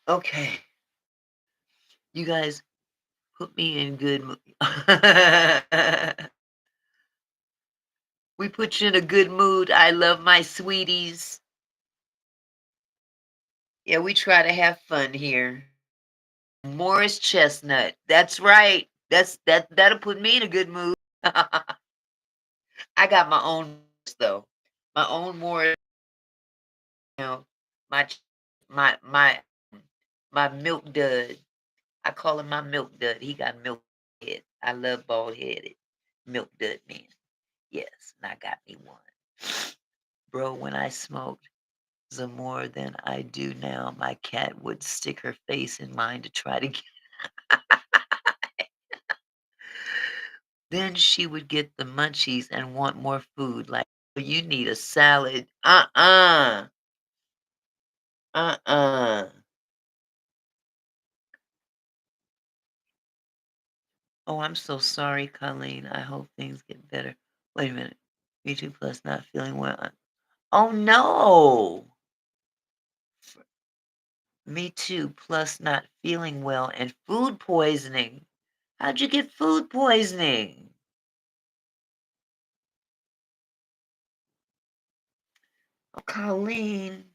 Okay, you guys put me in good mood. We put you in a good mood. I love my sweeties. Yeah, we try to have fun here. Morris Chestnut. That's right. That'll put me in a good mood. I got my own Morris, though. My own Morris, you know, my ch- my my milk dud. I call him my milk dud. He got milk head. I love bald headed milk dud man. Yes, and I got me one. Bro, when I smoked the more than I do now, my cat would stick her face in mine to try to get. Then she would get the munchies and want more food, like, "Oh, you need a salad." Uh-uh. Uh-uh. Oh, I'm so sorry, Colleen. I hope things get better. Wait a minute. Me too plus not feeling well. Oh no. Me too plus not feeling well and food poisoning. How'd you get food poisoning? Oh, Colleen.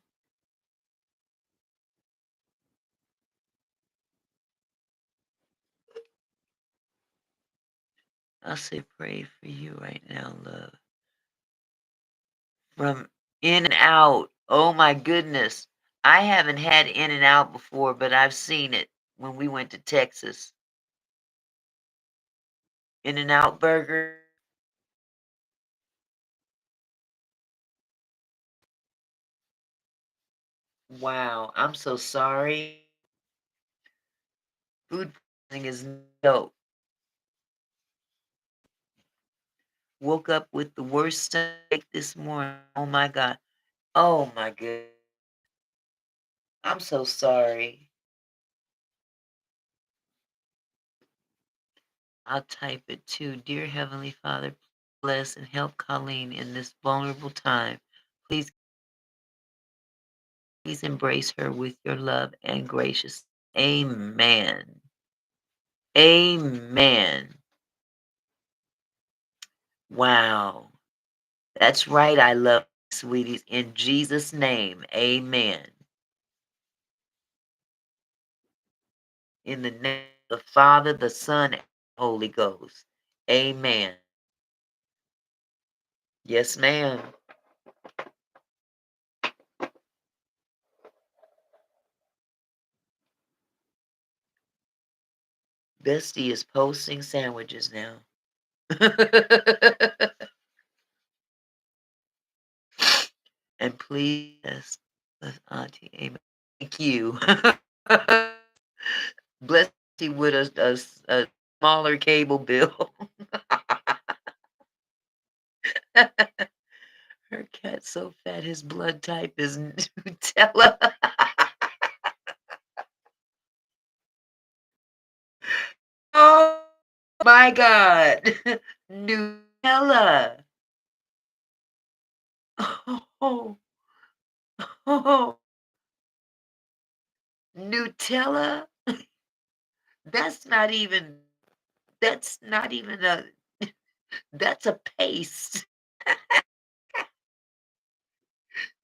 I'll say pray for you right now, love. From In and Out. Oh my goodness. I haven't had In and Out before, but I've seen it when we went to Texas. In and Out burger. Wow, I'm so sorry. Food poisoning is dope. Woke up with the worst stomach this morning. Oh my god. Oh my good. I'm so sorry. I'll type it too. Dear Heavenly Father, bless and help Colleen in this vulnerable time. Please, please embrace her with your love and gracious. Amen. Amen. Wow. That's right. I love you, sweeties. In Jesus' name, amen. In the name of the Father, the Son, and the Holy Ghost. Amen. Yes, ma'am. Bestie is posting sandwiches now. And please, yes, bless Auntie. Amen. Thank you. Bless you with a smaller cable bill. Her cat's so fat, his blood type is Nutella. Oh my God. Nutella. Oh. Oh, Nutella? That's not even that's not even a that's a paste.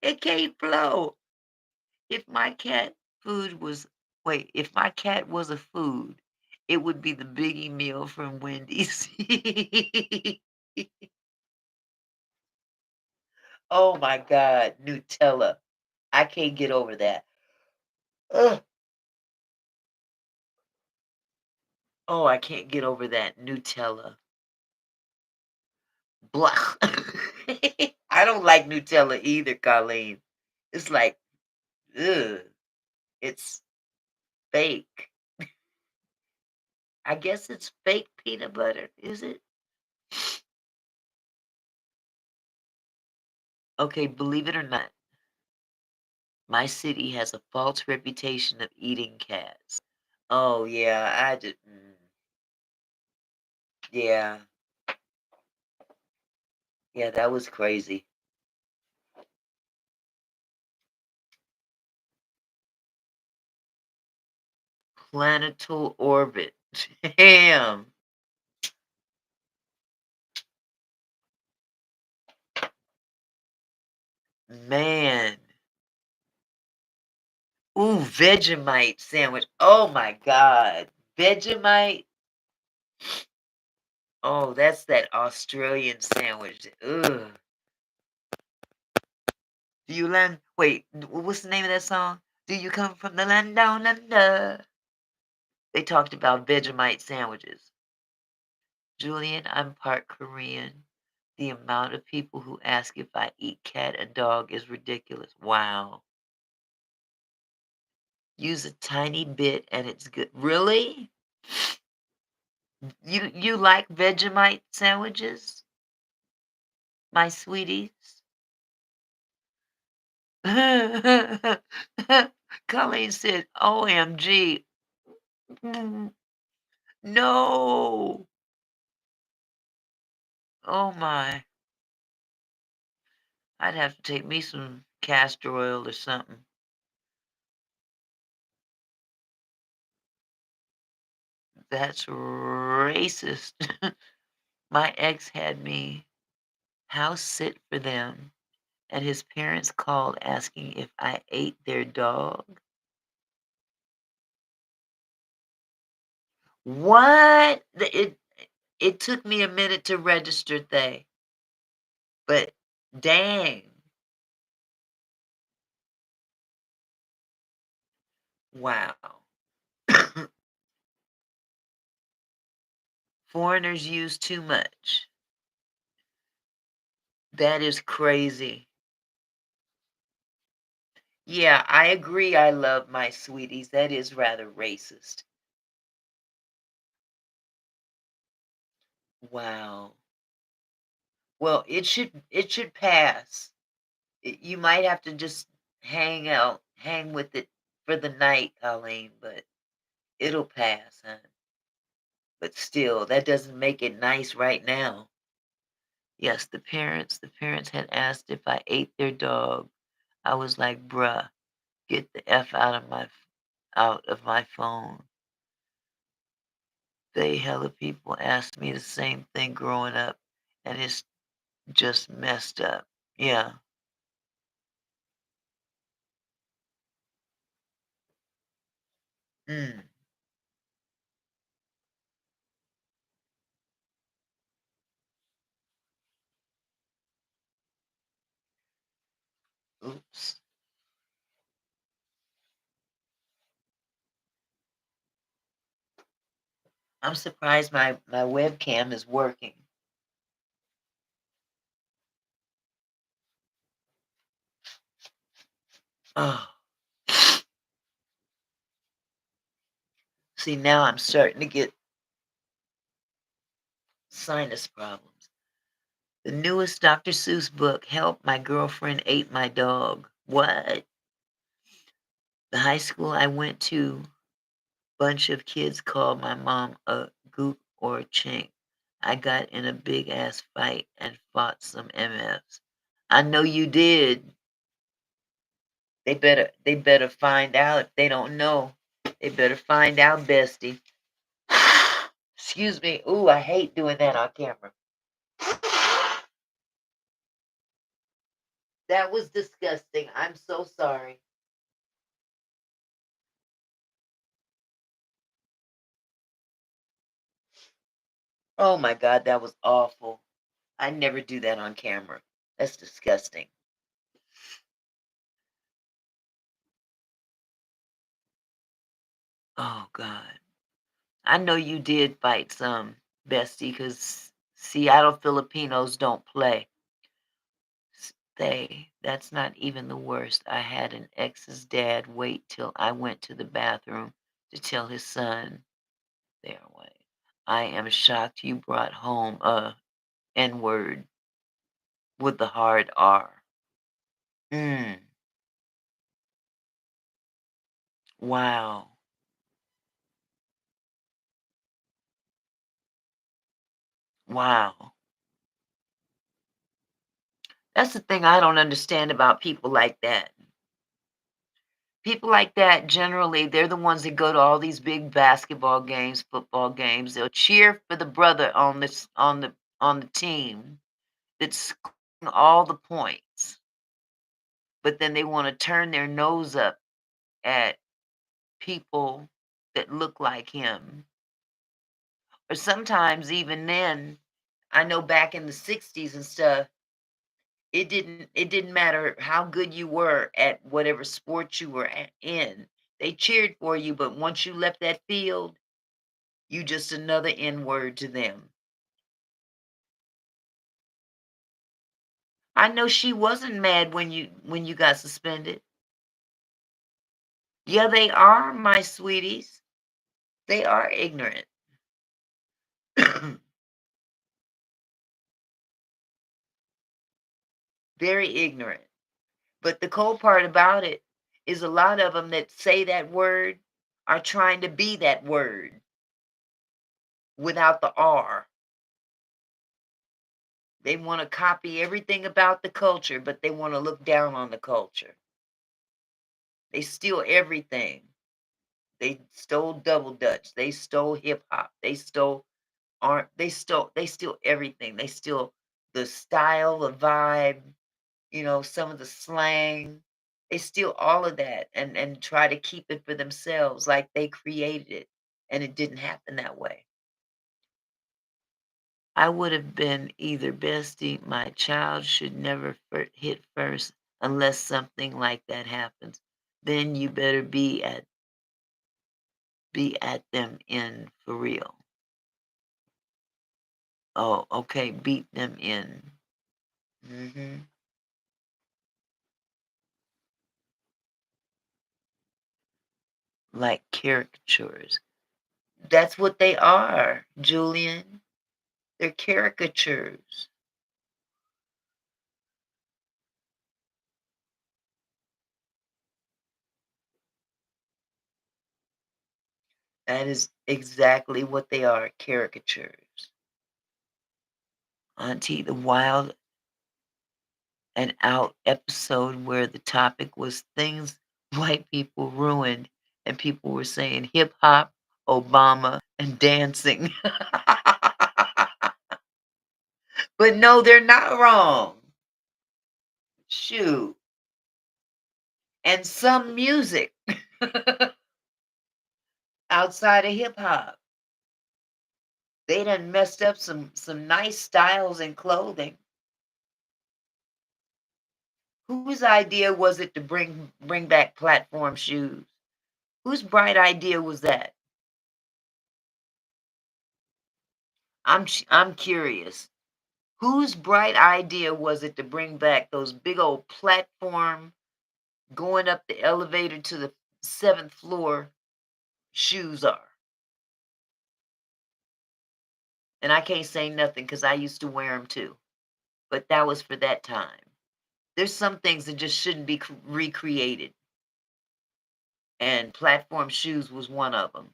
It can't flow. If my cat food was if my cat was a food, it would be the Biggie meal from Wendy's. Oh my god, Nutella. I can't get over that. Ugh. Oh, I can't get over that Nutella. Blah. I don't like Nutella either, Colleen. It's like, ugh, it's fake. I guess it's fake peanut butter, is it? Okay, believe it or not, my city has a false reputation of eating cats. Oh yeah, yeah, yeah, that was crazy. Planetal orbit. Damn, man. Ooh, Vegemite sandwich. Oh my god. Vegemite. Oh, that's that Australian sandwich. Ugh. Do you land? Wait, what's the name of that song? Do you come from the land down under? They talked about Vegemite sandwiches. Julian, I'm part Korean. The amount of people who ask if I eat cat and dog is ridiculous. Wow. Use a tiny bit and it's good. Really? You like Vegemite sandwiches, my sweeties? Colleen said, OMG. Mm, no. Oh my. I'd have to take me some castor oil or something. That's racist. My ex had me house sit for them, and his parents called asking if I ate their dog. What? It took me a minute to register they, but dang. Wow. Foreigners use too much. That is crazy. Yeah, I agree. I love my sweeties. That is rather racist. Wow. Well, it should pass. You might have to just hang with it for the night, Colleen, but it'll pass, huh? But still, that doesn't make it nice right now. Yes, the parents had asked if I ate their dog. I was like, "Bruh, get the F out of my phone." They hella people asked me the same thing growing up, and it's just messed up. Yeah. Mm. Oops. I'm surprised my webcam is working. Oh, see, now I'm starting to get sinus problems. The newest Dr. Seuss book, Help My Girlfriend Ate My Dog. What? The high school I went to, bunch of kids called my mom a gook or a chink. I got in a big ass fight and fought some MFs. I know you did. They better find out if they don't know. They better find out, bestie. Excuse me. Ooh, I hate doing that on camera. That was disgusting. I'm so sorry. Oh my God, that was awful. I never do that on camera. That's disgusting. Oh God. I know you did fight some, bestie, because Seattle Filipinos don't play. That's not even the worst. I had an ex's dad wait till I went to the bathroom to tell his son, there, wait. I am shocked you brought home a N word with the hard R. Mm, wow. Wow. That's the thing I don't understand about people like that. People like that generally, they're the ones that go to all these big basketball games, football games. They'll cheer for the brother on the team that's scoring all the points, but then they want to turn their nose up at people that look like him. Or sometimes even then, I know back in the 60s and stuff, it didn't matter how good you were at whatever sport you were in. They cheered for you, but once you left that field, you just another N word to them. I know she wasn't mad when you got suspended. Yeah, they are, my sweeties. They are ignorant. Very ignorant. But the cold part about it is a lot of them that say that word are trying to be that word without the R. They want to copy everything about the culture, but they want to look down on the culture. They steal everything. They stole double dutch. They stole hip hop. They stole art. They steal everything. They steal the style, the vibe, some of the slang. They steal all of that and try to keep it for themselves like they created it. And it didn't happen that way. I would have been either bestie, my child should never hit first unless something like that happens. Then you better be at them in for real. Oh, okay, beat them in. Mhm. Like caricatures. That's what they are, Julian. They're caricatures. That is exactly what they are, caricatures. Auntie, the wild and out episode where the topic was things white people ruined, and people were saying hip hop, Obama, and dancing. But no, they're not wrong. Shoot. And some music outside of hip hop. They done messed up some nice styles in clothing. Whose idea was it to bring back platform shoes? Whose bright idea was that? I'm curious. Whose bright idea was it to bring back those big old platform going up the elevator to the seventh floor shoes are? And I can't say nothing because I used to wear them too. But that was for that time. There's some things that just shouldn't be recreated, and platform shoes was one of them.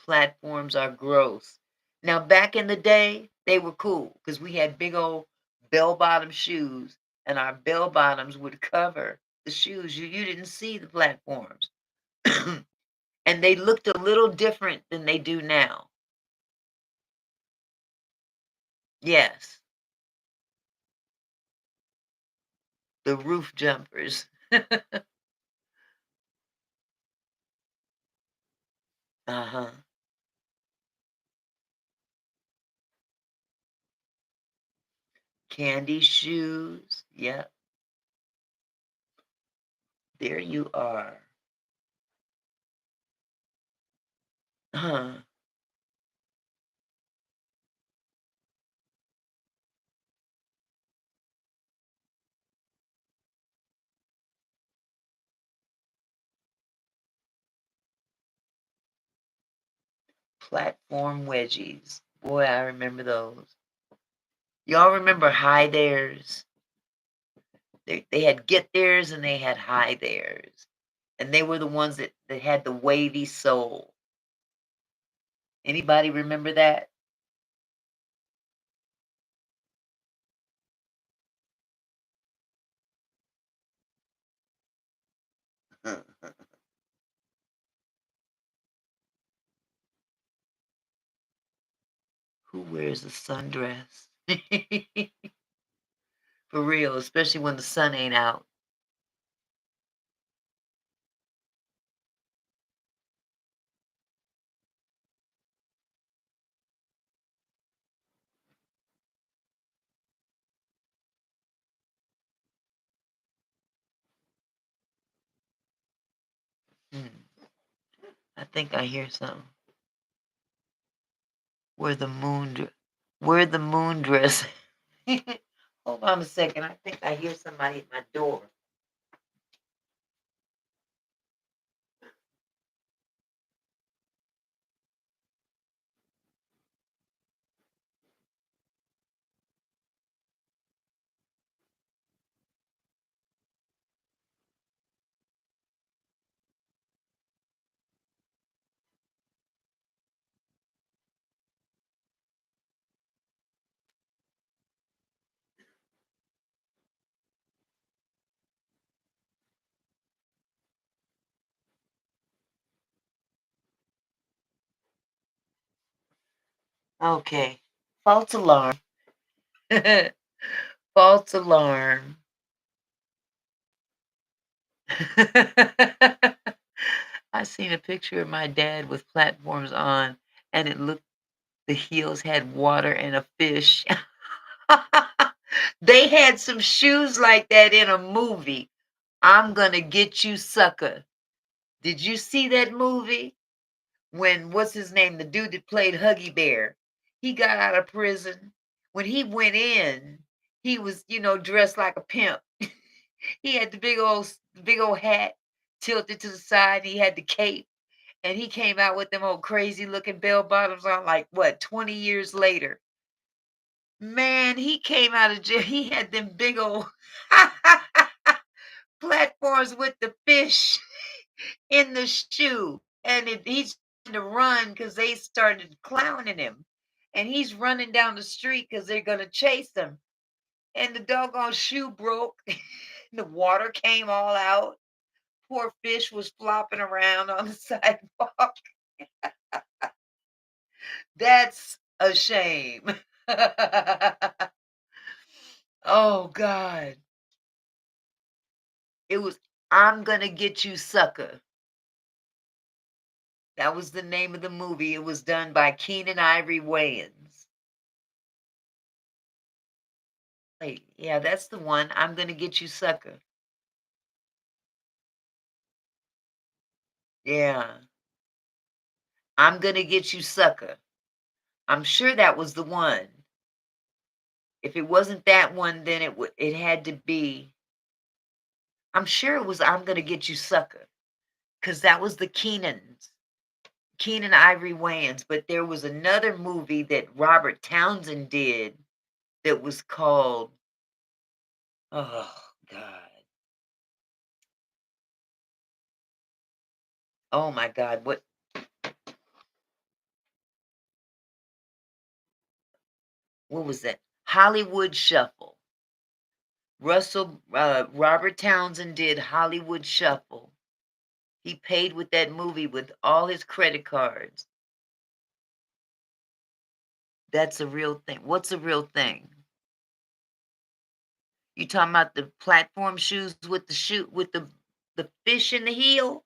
Platforms are gross. Now, back in the day, they were cool because we had big old bell-bottom shoes, and our bell bottoms would cover the shoes. You didn't see the platforms. And they looked a little different than they do now. Yes, the roof jumpers. Uh-huh. Candy shoes. Yep, there you are. Huh. Platform wedgies. Boy, I remember those. Y'all remember high theirs? They had get theirs and they had high theirs. And they were the ones that had the wavy sole. Anybody remember that? Who wears a sundress? For real, especially when the sun ain't out. Hmm, I think I hear something. Where the moon, where the moon dress? Hold on a second. I think I hear somebody at my door. Okay. False alarm. False alarm. I seen a picture of my dad with platforms on, and it looked the heels had water and a fish. They had some shoes like that in a movie. I'm gonna get you, sucker. Did you see that movie? When what's his name? The dude that played Huggy Bear. He got out of prison. When he went in, he was, dressed like a pimp. He had the big old hat tilted to the side. He had the cape, and he came out with them old crazy looking bell bottoms on. Like what? 20 years later, man, he came out of jail. He had them big old platforms with the fish in the shoe, and he's trying to run because they started clowning him, and he's running down the street because they're gonna chase him, and the doggone shoe broke. The water came all out. Poor fish was flopping around on the sidewalk. That's a shame. Oh God. It was I'm gonna get you, sucker. That was the name of the movie. It was done by Keenan Ivory Wayans. Wait, yeah, that's the one. I'm gonna get you, sucker. Yeah. I'm gonna get you, sucker. I'm sure that was the one. If it wasn't that one, then it had to be. I'm sure it was I'm gonna get you, sucker, because that was the Keenan Ivory Wayans. But there was another movie that Robert Townsend did that was called. Oh God. Oh my God. What? what was that? Hollywood Shuffle. Robert Townsend did Hollywood Shuffle. He paid with that movie with all his credit cards. That's a real thing. What's a real thing? You talking about the platform shoes with the shoe with the fish in the heel?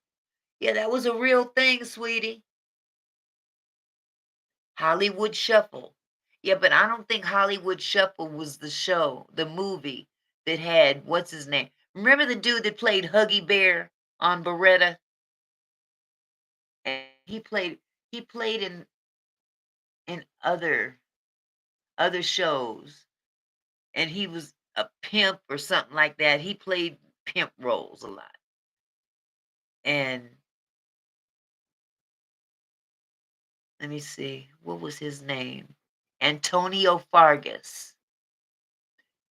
Yeah, that was a real thing, sweetie. Hollywood Shuffle. Yeah, but I don't think Hollywood Shuffle was the show, the movie that had what's his name? Remember the dude that played Huggy Bear on Beretta? And he played in other shows, and he was a pimp or something like that. He played pimp roles a lot. And let me see, what was his name? Antonio Fargas.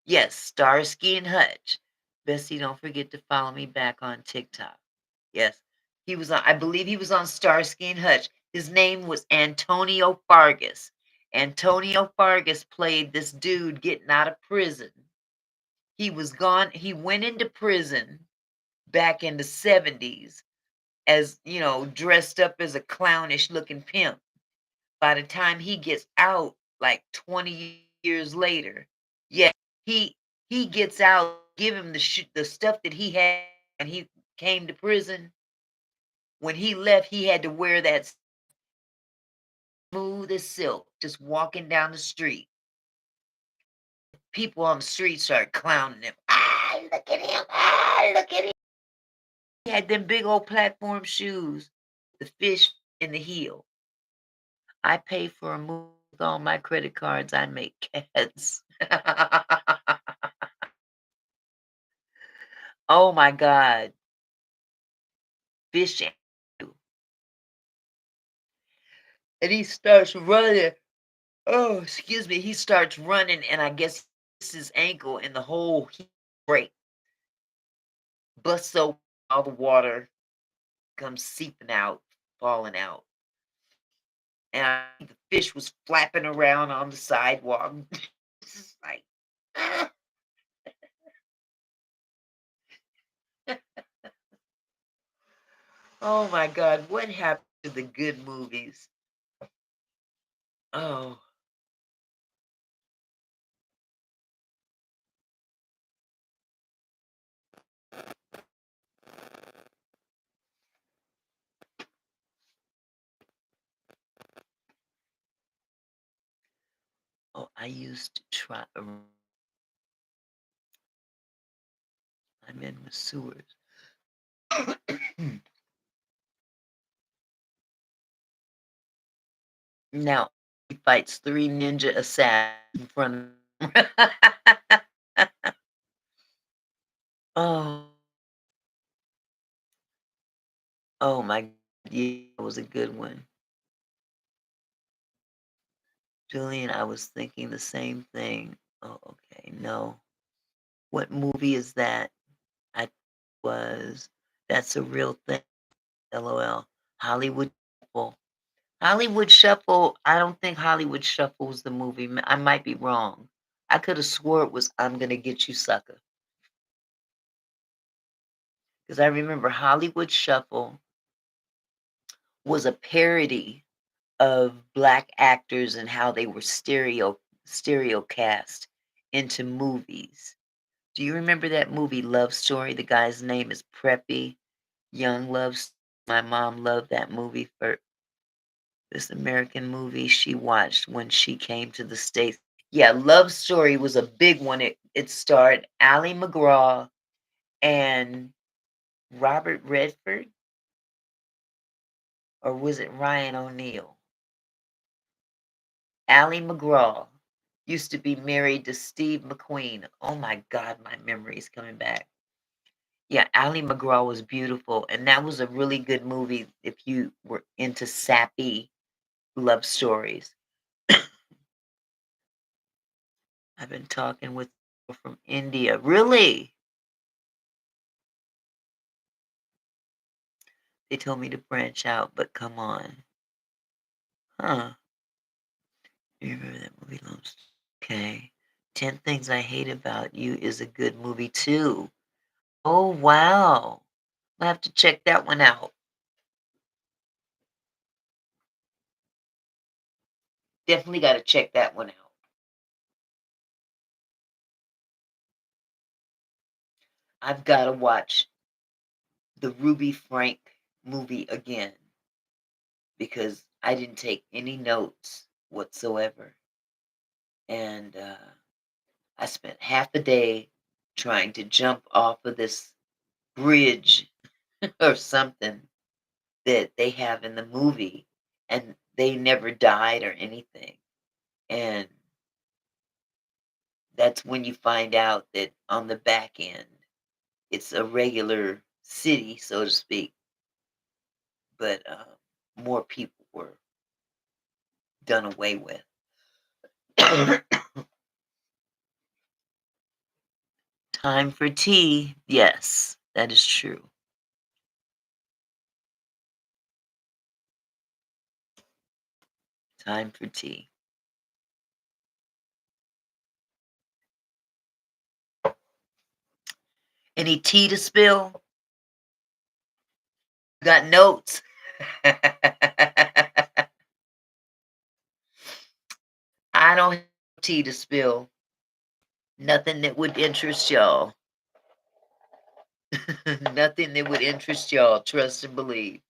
Yes, Starsky and Hutch. Bessie, don't forget to follow me back on TikTok. Yes. He was on, I believe he was on Starsky and Hutch. His name was Antonio Fargas. Antonio Fargas played this dude getting out of prison. He went into prison back in the 70s as, dressed up as a clownish looking pimp. By the time he gets out, like 20 years later, yeah, he he gets out, give him the stuff that he had and he came to prison. When he left, he had to wear that smooth as silk, just walking down the street. People on the street started clowning him. Ah, look at him. Ah, look at him. He had them big old platform shoes, the fish in the heel. I pay for a movie with all my credit cards. I make cats. Oh my God. Fish and he starts running. Oh, excuse me. He starts running, and I guess his ankle, and the whole heel break busts open. All the water comes seeping out, falling out. And the fish was flapping around on the sidewalk. It's just like, oh my God, what happened to the good movies? Oh, oh, I used to try. I'm in the sewers. Now he fights three ninja assassins in front of him. Oh, oh my God, yeah, that was a good one. Julian, I was thinking the same thing. Oh, okay, no. What movie is that? I was that's a real thing. LOL. Hollywood Shuffle. Hollywood Shuffle. I don't think Hollywood Shuffle was the movie. I might be wrong. I could have swore it was I'm Gonna Get You Sucker. Because I remember Hollywood Shuffle was a parody of black actors and how they were stereo cast into movies. Do you remember that movie Love Story? The guy's name is Preppy. Young Love. My mom loved that movie for this American movie she watched when she came to the States. Yeah, Love Story was a big one. It starred Ali McGraw and Robert Redford, or was it Ryan O'Neal? Ali McGraw used to be married to Steve McQueen. Oh my God, my memory is coming back. Yeah, Ali McGraw was beautiful, and that was a really good movie if you were into sappy love stories. I've been talking with people from India. Really? They told me to branch out, but come on. Huh. You remember that movie, Lone Star? Okay. 10 Things I Hate About You is a good movie too. Oh, wow. I'll have to check that one out. Definitely got to check that one out. I've got to watch the Ruby Frank movie again because I didn't take any notes whatsoever. And I spent half a day trying to jump off of this bridge or something that they have in the movie, and they never died or anything. And that's when you find out that on the back end, it's a regular city, so to speak, but more people were done away with. Time for tea. Yes, that is true. Time for tea. Any tea to spill? Got notes? I don't have tea to spill. Nothing that would interest y'all. Nothing that would interest y'all. Trust and believe.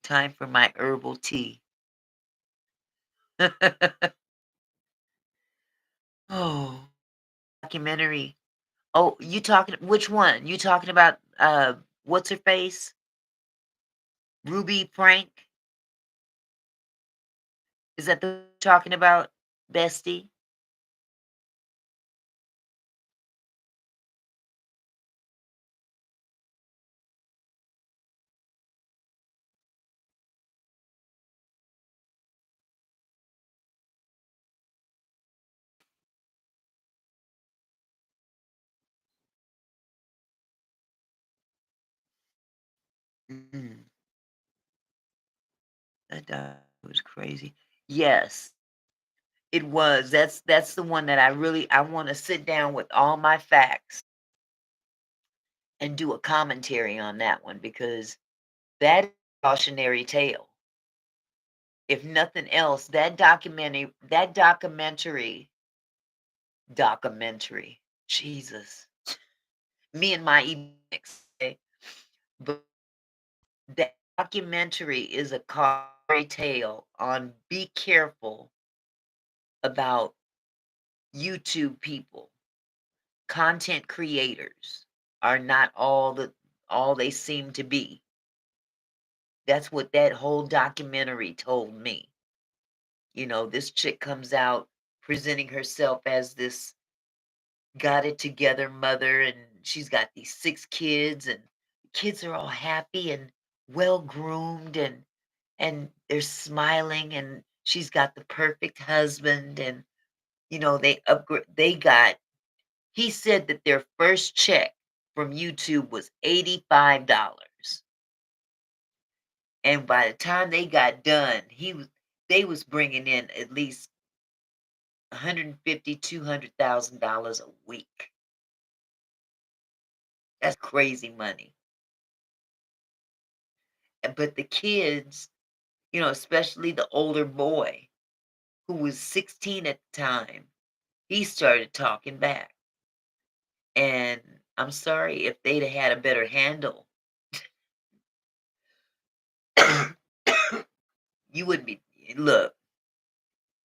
Time for my herbal tea. Oh, documentary. Oh, you talking which one? You talking about what's her face? Ruby Frank? Is that the you're talking about, bestie? Mm, that was crazy. Yes, it was. That's the one that I want to sit down with all my facts and do a commentary on that one because that is a cautionary tale. If nothing else, that documentary, Jesus, me and my ex, okay? But that documentary is a cautionary tale on be careful about YouTube people. Content creators are not all they seem to be. That's what that whole documentary told me. This chick comes out presenting herself as this got it together mother, and she's got these 6 kids, and the kids are all happy and well groomed, and they're smiling, and she's got the perfect husband, and they got he said that their first check from YouTube was $85. And by the time they got done, they was bringing in at least 150, $200,000 a week. That's crazy money. But the kids, especially the older boy who was 16 at the time, he started talking back. And I'm sorry if they'd have had a better handle, you would be look,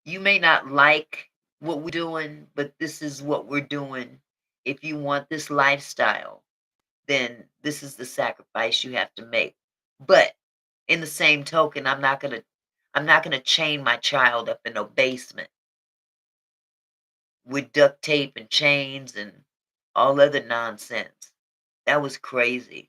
you may not like what we're doing, but this is what we're doing. If you want this lifestyle, then this is the sacrifice you have to make. But in the same token, I'm not gonna chain my child up in a basement with duct tape and chains and all other nonsense. That was crazy.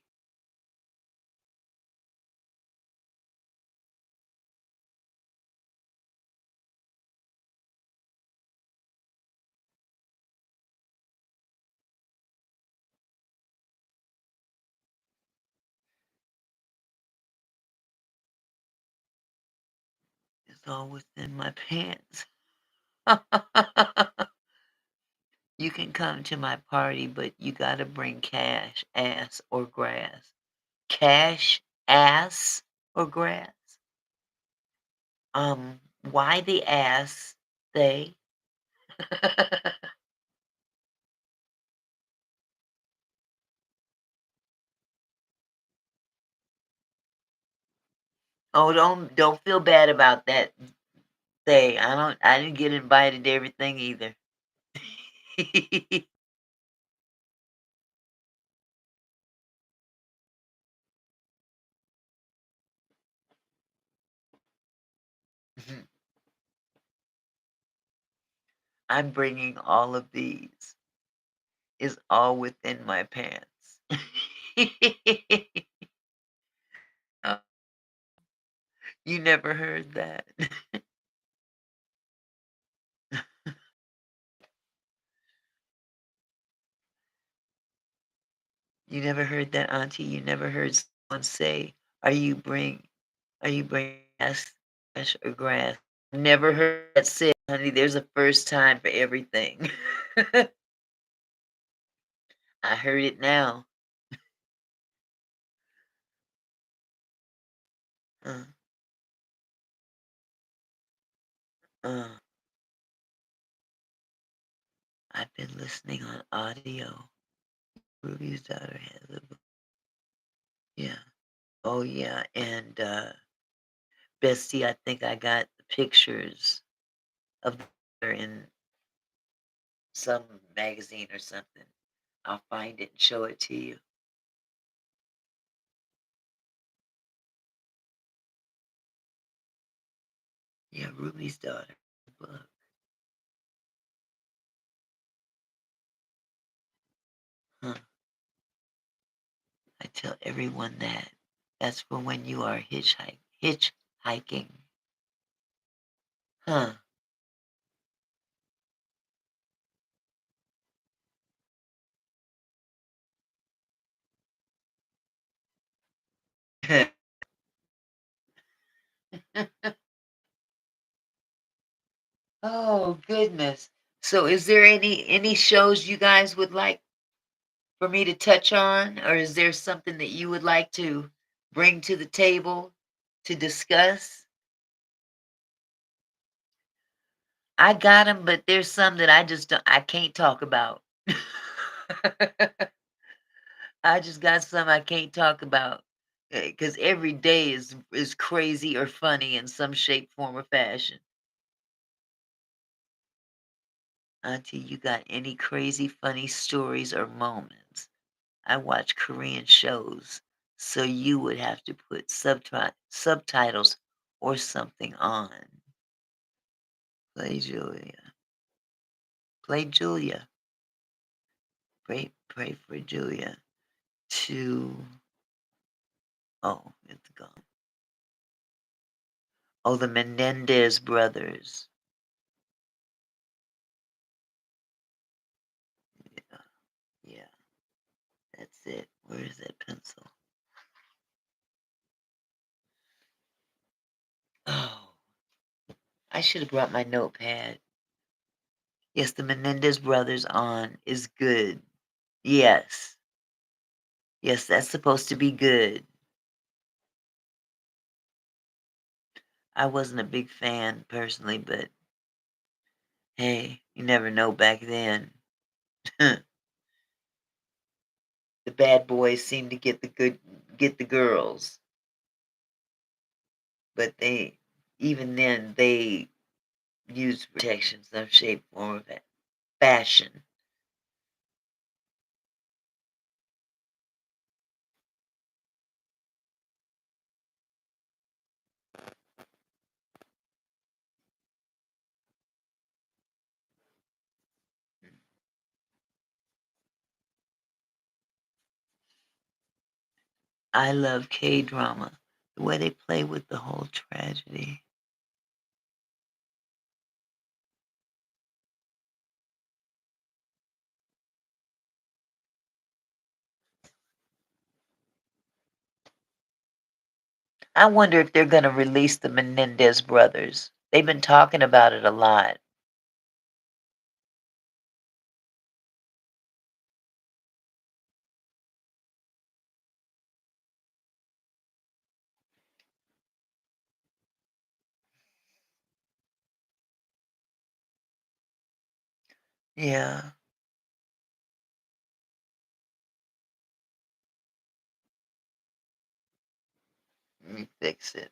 It's all within my pants. You can come to my party, but you gotta bring cash, ass, or grass. Cash, ass, or grass? Why the ass, they? Oh, don't feel bad about that, they. I didn't get invited to everything either. I'm bringing all of these. It's all within my pants. Oh, you never heard that? You never heard that, auntie? You never heard someone say, are you bringing ass, fresh or grass?" Never heard that said, honey. There's a first time for everything. I heard it now. Uh, uh, I've been listening on audio. Ruby's daughter has a book. Yeah. Oh, yeah. And Bestie, I think I got the pictures of her in some magazine or something. I'll find it and show it to you. Yeah, Ruby's daughter. Book. Huh. I tell everyone that. That's for when you are hitchhiking. Huh. Oh goodness. So is there any shows you guys would like for me to touch on, or is there something that you would like to bring to the table to discuss? I got them, but there's some that I can't talk about. I just got some I can't talk about because every day is crazy or funny in some shape, form, or fashion. Auntie, you got any crazy funny stories or moments? I watch Korean shows, so you would have to put subtitles or something on. Play Julia. Play Julia. Pray for Julia to. Oh, it's gone. Oh, the Menendez brothers. Yeah, yeah, that's it. Where is that pencil? Oh, I should have brought my notepad. Yes, the Menendez brothers on is good. Yes. Yes, that's supposed to be good. I wasn't a big fan personally, but hey, you never know back then. The bad boys seem to get the girls, but they even then they use protection some shape, form, of fashion. I love K-drama, the way they play with the whole tragedy. I wonder if they're gonna release the Menendez brothers. They've been talking about it a lot. Yeah. Let me fix it.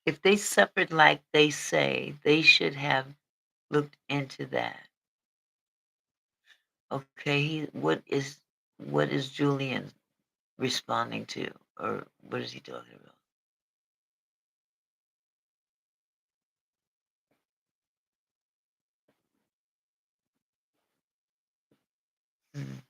If they suffered like they say, they should have looked into that. Okay, what is Julian responding to, or what is he talking about? Mm.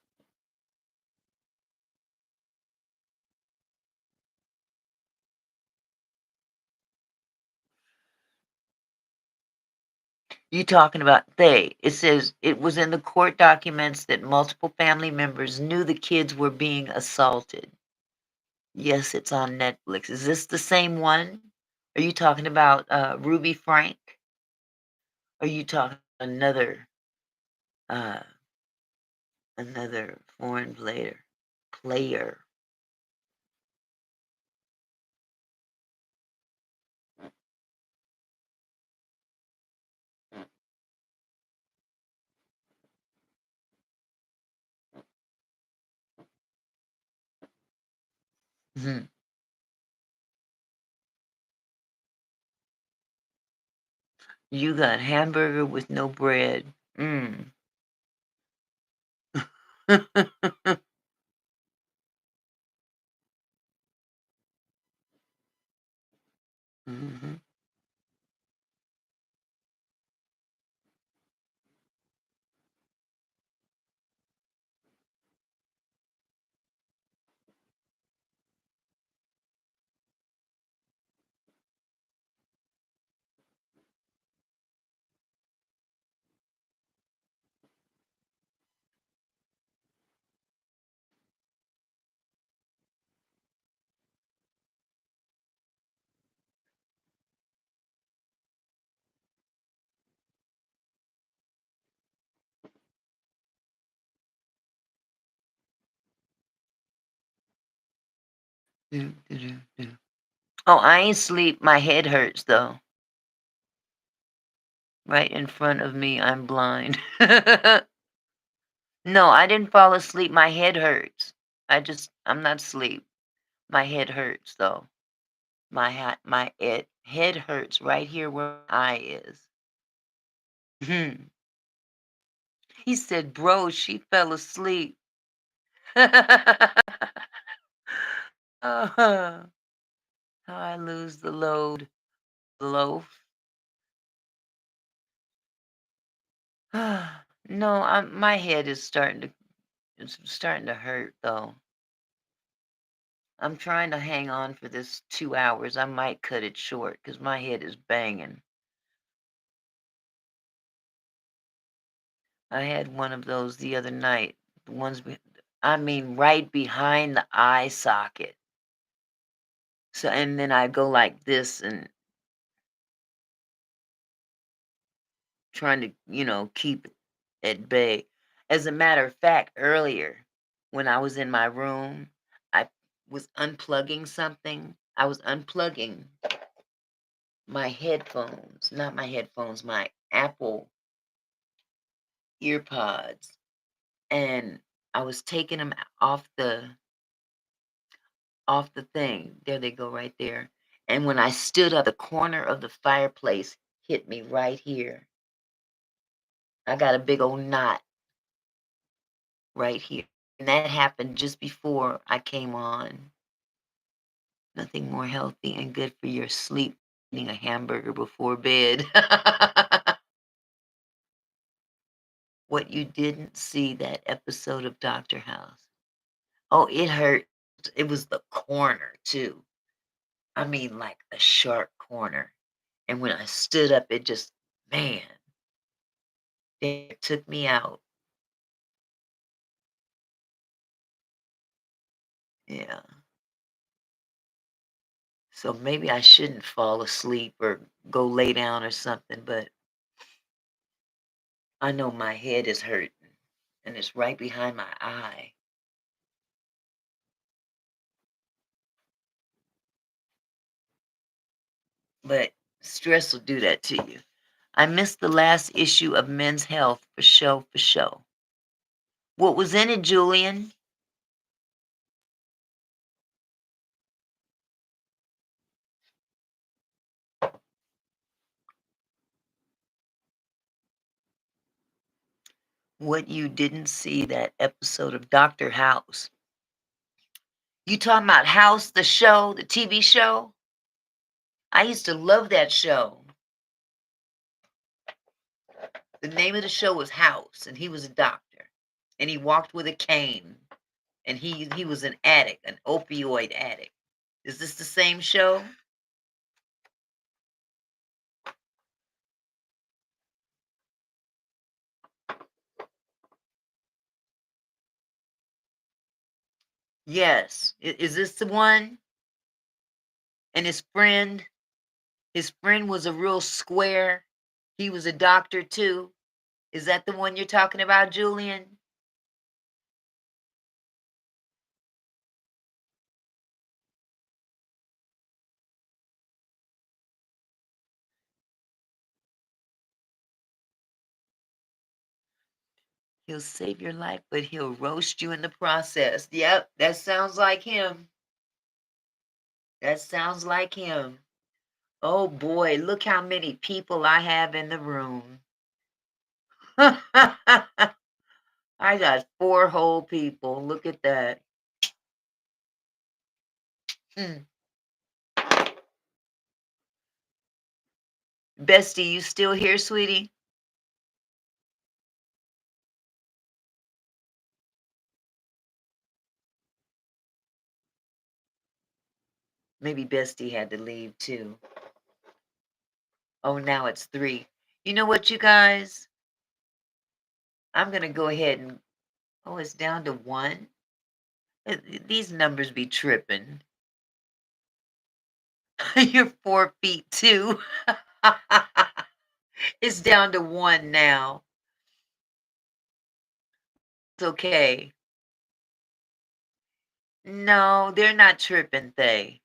You talking about they? It says it was in the court documents that multiple family members knew the kids were being assaulted. Yes, it's on Netflix. Is this the same one? Are you talking about Ruby Frank? Are you talking uh another foreign player? Mhm. You got hamburger with no bread. Mm. Mhm. Do, do, do, do. Oh, I ain't sleep. My head hurts though. Right in front of me, I'm blind. No, I didn't fall asleep. My head hurts. I'm not asleep. My head hurts though. My head hurts right here where my eye is. Mhm. He said, "Bro, she fell asleep." Uh-huh. How I lose the loaf. No, my head is starting to hurt though. I'm trying to hang on for this 2 hours. I might cut it short because my head is banging. I had one of those the other night. The ones, I mean, right behind the eye socket. So, and then I go like this and trying to, keep it at bay. As a matter of fact, earlier when I was in my room, I was unplugging something. I was unplugging my headphones, not my headphones, my Apple earpods, and I was taking them off the thing. There they go right there. And when I stood up, the corner of the fireplace hit me right here. I got a big old knot right here. And that happened just before I came on. Nothing more healthy and good for your sleep eating a hamburger before bed. What you didn't see that episode of Doctor House. Oh, it hurt. It was the corner too. I mean, like a sharp corner. And when I stood up, it just, man, it took me out. Yeah. So maybe I shouldn't fall asleep or go lay down or something, but I know my head is hurting and it's right behind my eye. But stress will do that to you. I missed the last issue of Men's Health for show for show. What was in it, Julian? What you didn't see that episode of Dr. House. You talking about House, the show, the TV show? I used to love that show. The name of the show was House, and he was a doctor, and he walked with a cane, and he was an addict, an opioid addict. Is this the same show? Yes. Is this the one? And his friend was a real square. He was a doctor too. Is that the one you're talking about, Julian? He'll save your life, but he'll roast you in the process. Yep, that sounds like him. That sounds like him. Oh boy, look how many people I have in the room. I got 4 whole people. Look at that. Mm. Bestie, you still here, sweetie? Maybe Bestie had to leave too. Oh, now it's 3. You know what, you guys? I'm gonna go ahead and oh, it's down to 1. These numbers be tripping. You're 4 feet too. It's down to 1 now. It's okay. No, they're not tripping, they.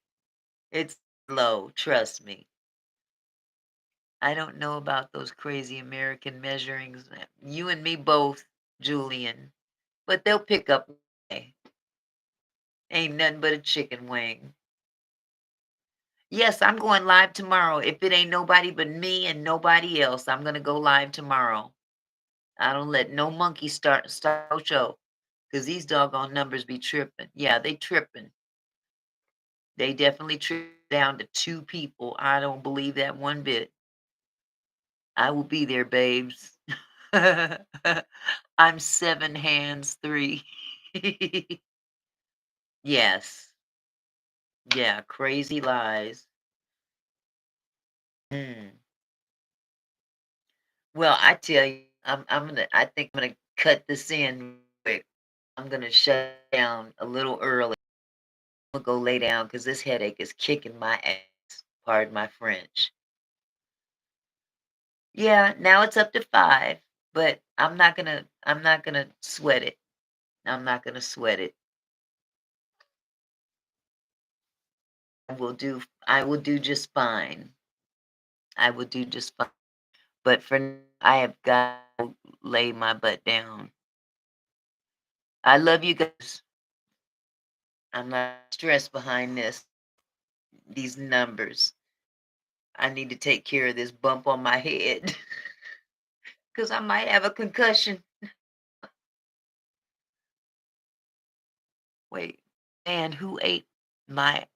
It's low, trust me. I don't know about those crazy American measurings. You and me both, Julian. But they'll pick up. Ain't nothing but a chicken wing. Yes, I'm going live tomorrow. If it ain't nobody but me and nobody else, I'm gonna go live tomorrow. I don't let no monkey start no show. Cause these doggone numbers be tripping. Yeah, they tripping. They definitely trip down to 2 people. I don't believe that one bit. I will be there, babes. I'm 7 hands 3. Yes. Yeah, crazy lies. Mm. Well, I tell you, I think I'm gonna cut this in quick. I'm gonna shut down a little early. I'm gonna go lay down because this headache is kicking my ass. Pardon my French. Yeah, now it's up to 5, but I'm not gonna sweat it. I'm not gonna sweat it. I will do just fine. I will do just fine. But for now, I have got to lay my butt down. I love you guys. I'm not stressed behind these numbers. I need to take care of this bump on my head because I might have a concussion. Wait, and who ate my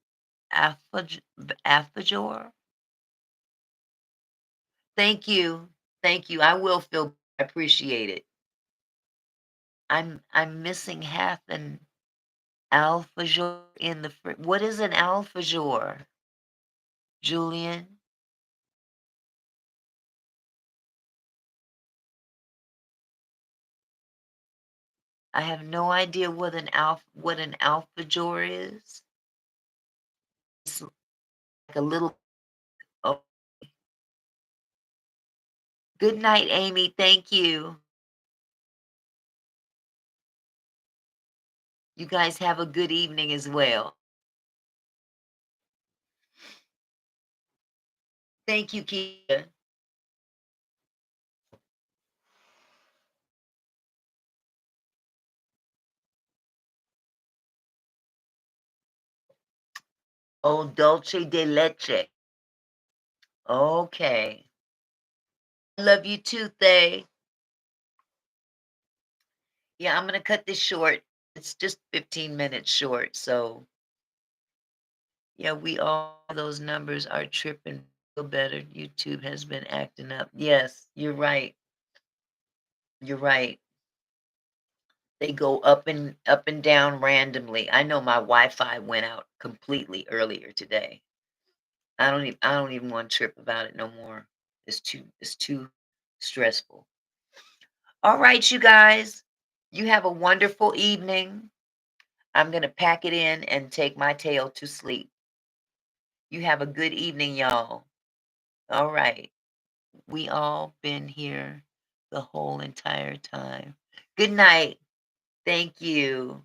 alfajor? Thank you. Thank you. I will feel I appreciate it. I'm missing half an alfajor in the what is an alfajor? Julian? I have no idea what an alfajor is. a little. Oh, good night, Amy. Thank you. You guys have a good evening as well. Thank you, Kia. Oh, dulce de leche. Okay. Love you too, Thay. Yeah, I'm gonna cut this short. It's just 15 minutes short. So yeah, we all those numbers are tripping. Feel better. YouTube has been acting up. Yes, you're right. You're right. They go up and down randomly. I know my Wi-Fi went out completely earlier today. I don't even want to trip about it no more. It's too stressful. All right, you guys. You have a wonderful evening. I'm going to pack it in and take my tail to sleep. You have a good evening, y'all. All right. We all been here the whole entire time. Good night. Thank you.